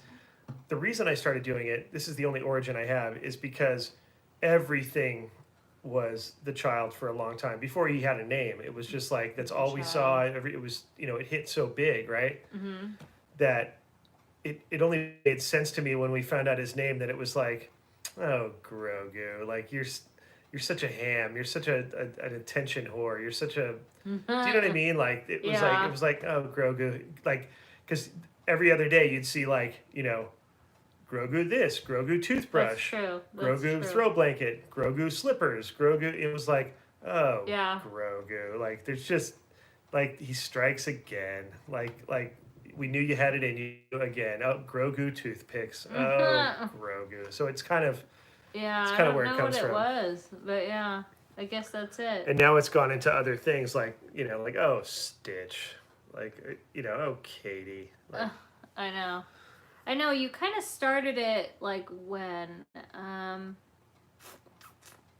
the reason I started doing it, this is the only origin I have, is because everything was the child for a long time before he had a name. It was just like that's all we saw. It was, it hit so big, right? Mm-hmm. That it only made sense to me when we found out his name, that it was like, oh, Grogu, like you're such a ham, you're such an attention whore, you're such a, do you know what I mean? Like it was Yeah. oh, Grogu, like, because every other day you'd see like, Grogu this, Grogu toothbrush, Grogu throw blanket, Grogu slippers, Grogu. It was like, oh, Yeah. Grogu. Like there's just like he strikes again. Like we knew you had it in you again. Oh, Grogu toothpicks. Oh, Grogu. So it's kind of Yeah, it's I kind don't of where know it comes what it from. was, but yeah, I guess that's it. And now it's gone into other things like like, oh, Stitch, like oh, Katie. Like, I know you kind of started it like when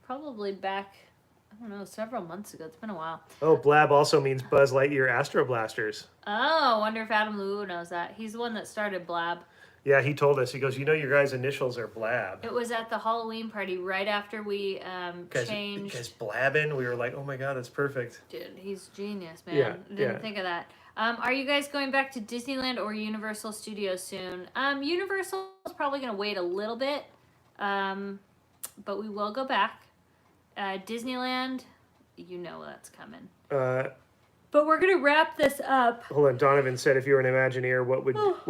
probably back, I don't know, several months ago. It's been a while. oh, Blab also means Buzz Lightyear Astro Blasters. Oh, I wonder if Adam Lou knows that. He's the one that started Blab. Yeah, he told us. He goes, your guys' initials are Blab. It was at the Halloween party right after we changed. Guys blabbing. We were like, oh my god, that's perfect. Dude, he's genius, man. Yeah, Didn't think of that. Are you guys going back to Disneyland or Universal Studios soon? Universal is probably going to wait a little bit, but we will go back. Disneyland, that's coming. But we're gonna wrap this up. Hold on, Donovan said, if you were an Imagineer, what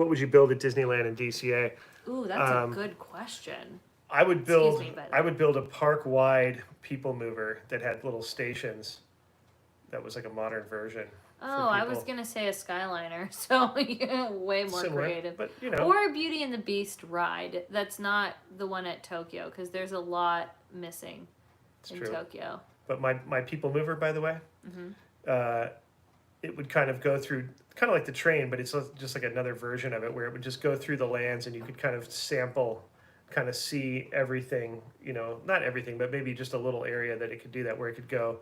would you build at Disneyland and DCA? Ooh, that's a good question. I would build. Excuse me, I would build a park-wide people mover that had little stations. That was like a modern version. Oh, I was gonna say a Skyliner, so way more Similar, creative. but Or a Beauty and the Beast ride. That's not the one at Tokyo, because there's a lot missing in Tokyo. But my people mover, by the way, it would kind of go through, kind of like the train, but it's just like another version of it, where it would just go through the lands, and you could kind of sample, kind of see everything. Not everything, but maybe just a little area that it could do that, where it could go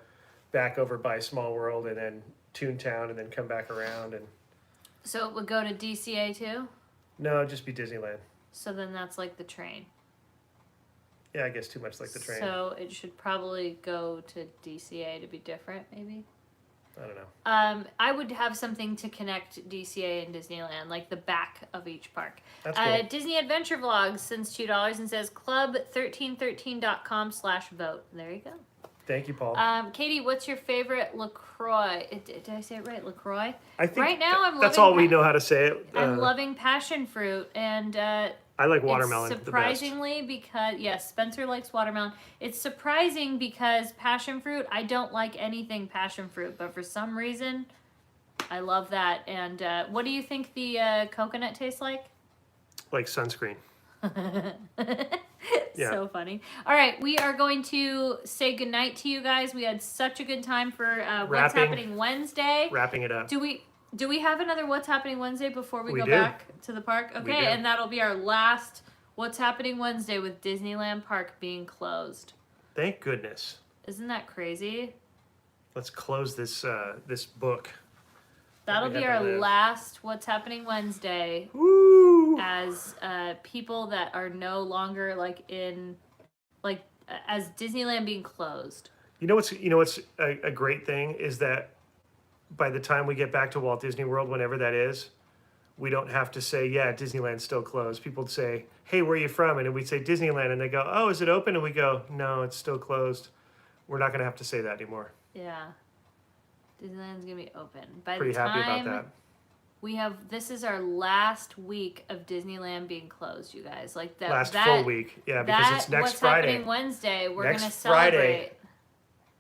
back over by Small World and then Toontown and then come back around. And so it would go to DCA too? no, it'd just be Disneyland. So then that's like the train. Yeah, I guess too much like the train. So it should probably go to DCA to be different, maybe? I don't know. I would have something to connect DCA and Disneyland, like the back of each park. That's cool. Disney Adventure Vlogs sends $2 and says club1313.com/vote. There you go. Thank you, Paul. Katie, what's your favorite Lacroix? Did I say it right? Lacroix? I think right now I'm that's loving all we know how to say it. I'm loving passion fruit, and I like watermelon. It's surprisingly because yes, Spencer likes watermelon. It's surprising because passion fruit, I don't like anything passion fruit, but for some reason, I love that. And what do you think the coconut tastes like? Like sunscreen. Yeah. So funny. All right, we are going to say goodnight to you guys. We had such a good time for What's Happening Wednesday. Wrapping it up. Do we have another What's Happening Wednesday before we go do. back to the park? Okay, do. and that'll be our last What's Happening Wednesday with Disneyland Park being closed. Thank goodness. Isn't that crazy? Let's close this this book. That'll be our last What's Happening Wednesday. Woo! As people that are no longer as Disneyland being closed. You know what's a great thing is that by the time we get back to Walt Disney World, whenever that is, we don't have to say, yeah, Disneyland's still closed. People would say, hey, where are you from? And we'd say Disneyland, and they go, oh, is it open? And we go, no, it's still closed. We're not going to have to say that anymore. Yeah. Disneyland's going to be open. By Pretty the time happy about that. This is our last week of Disneyland being closed, you guys. Like that last full week. Yeah, because it's next What's Friday. Happening Wednesday, we're going to Next celebrate. Friday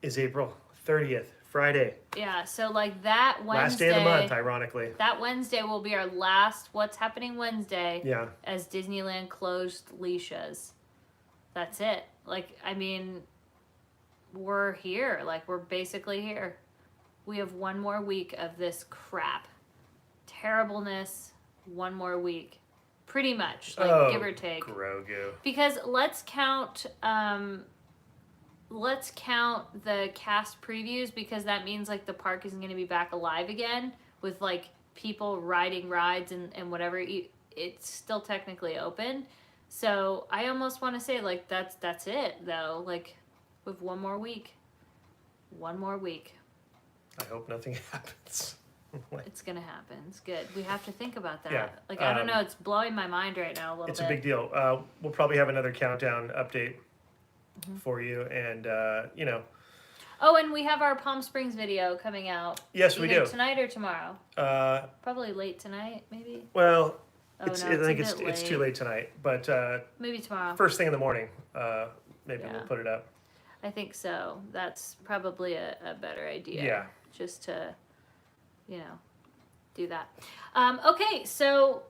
is April 30th, Friday. Yeah, so like that Wednesday. Last day of the month, ironically. That Wednesday will be our last What's Happening Wednesday. Yeah. As Disneyland closed leashes. That's it. Like, I mean, we're here. Like, we're basically here. We have one more week of this crap. Terribleness. One more week. Pretty much. Like, give or take. Grogu. Because let's count the cast previews, because that means like the park isn't going to be back alive again with like people riding rides and whatever. It's still technically open. So I almost want to say like that's it though. Like We have one more week. One more week. I hope nothing happens. It's gonna happen. It's good. We have to think about that. Yeah, Like, I don't know. It's blowing my mind right now a little It's bit. a big deal. We'll probably have another countdown update for you, and you know. Oh, and we have our Palm Springs video coming out. Yes, we either do. tonight or tomorrow. Probably late tonight, maybe. Well, Oh, I no, think it's it's too late tonight, but Maybe tomorrow. first thing in the morning, maybe Yeah. we'll put it up. I think so. That's probably a better idea. Yeah. Just to, you know, do that. Okay, so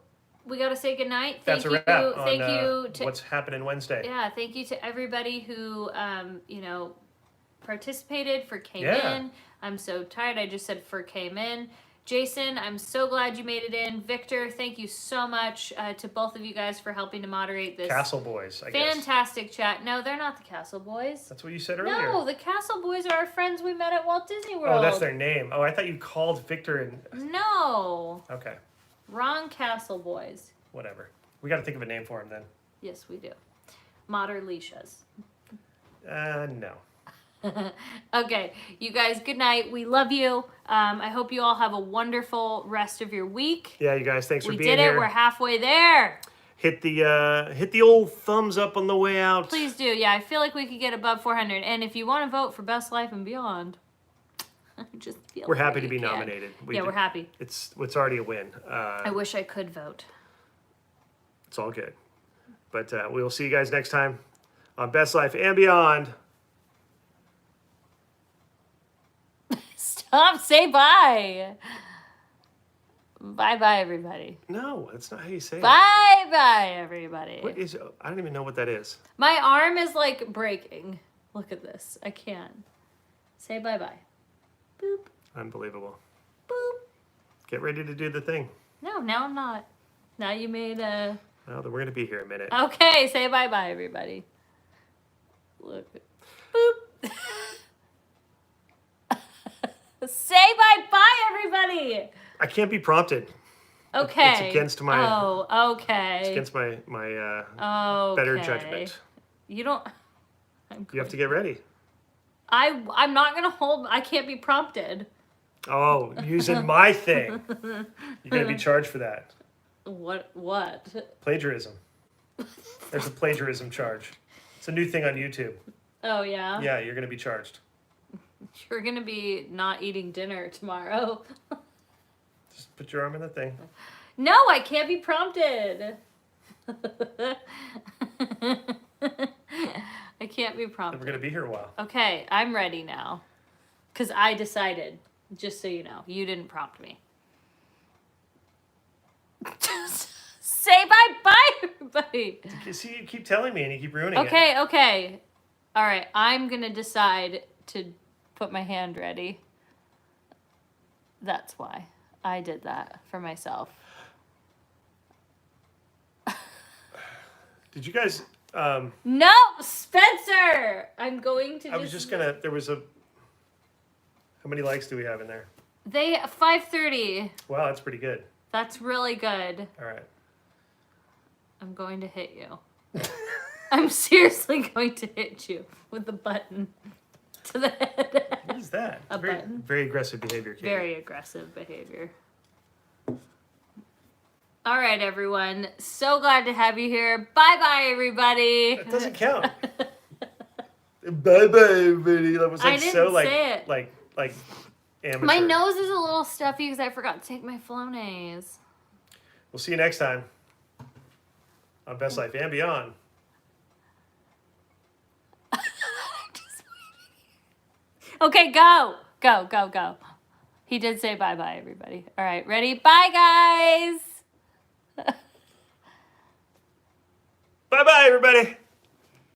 we got to say goodnight. That's a wrap on Thank you to what's happening Wednesday. Yeah, thank you to everybody who you know, participated, came Yeah. in. I'm so tired. I just said came in. Jason, I'm so glad you made it in. Victor, thank you so much to both of you guys for helping to moderate this Castle Boys, I guess. fantastic chat. No, they're not the Castle Boys. That's what you said earlier. No, the Castle Boys are our friends we met at Walt Disney World. Oh, that's their name. Oh, I thought you called Victor and... No. Okay, Wrong Castle Boys. whatever. We got to think of a name for him then. Yes, we do. Moderlicious. No. Okay, you guys, good night. We love you. I hope you all have a wonderful rest of your week. Yeah, you guys, thanks for We being did it. here. We're halfway there. Hit the old thumbs up on the way out. Please do. Yeah, I feel like we could get above 400. And if you want to vote for Best Life and Beyond, just feel We're happy free, to be you can. nominated. We're happy. It's already a win. I wish I could vote. It's all good. But we will see you guys next time on Best Life and Beyond. Stop. Say bye. Bye-bye, everybody. No, that's not how you say it. Bye-bye, everybody. What is? I don't even know what that is. My arm is like breaking. Look at this. I can't. Say bye-bye. Boop. Unbelievable. Boop. Get ready to do the thing. No, now I'm not. Now you made a... Well, then we're going to be here a minute. Okay, say bye-bye, everybody. Look. Boop. Say bye-bye, everybody. I can't be prompted. Okay. It's against my... Oh, okay. It's against my Okay. better judgment. You don't... You have to get ready. I'm not going to hold... I can't be prompted. Oh, using my thing. You're going to be charged for that. What? Plagiarism. There's a plagiarism charge. It's a new thing on YouTube. Oh, yeah? Yeah, you're going to be charged. You're going to be not eating dinner tomorrow. Just put your arm in the thing. No, I can't be prompted. I can't be prompted. We're going to be here a while. Okay, I'm ready now. Because I decided, just so you know, you didn't prompt me. Say bye-bye, everybody. You see, you keep telling me and you keep ruining it. Okay. All right, I'm going to decide to put my hand ready. That's why I did that for myself. Did you guys... No, Spencer! I'm going to I was just going to... There was a... How many likes do we have in there? 530. Wow, that's pretty good. That's really good. All right. I'm going to hit you. I'm seriously going to hit you with the button to the head. What is that? A very, button. Very aggressive behavior, Katie. Very aggressive behavior. All right, everyone. So glad to have you here. Bye-bye, everybody. That doesn't count. Bye-bye, everybody. That was like I didn't so like say it. like amateur. My nose is a little stuffy because I forgot to take my Flonase. We'll see you next time on Best Life and Beyond. Okay, go. He did say bye-bye, everybody. All right, ready? Bye, guys. Bye-bye, everybody.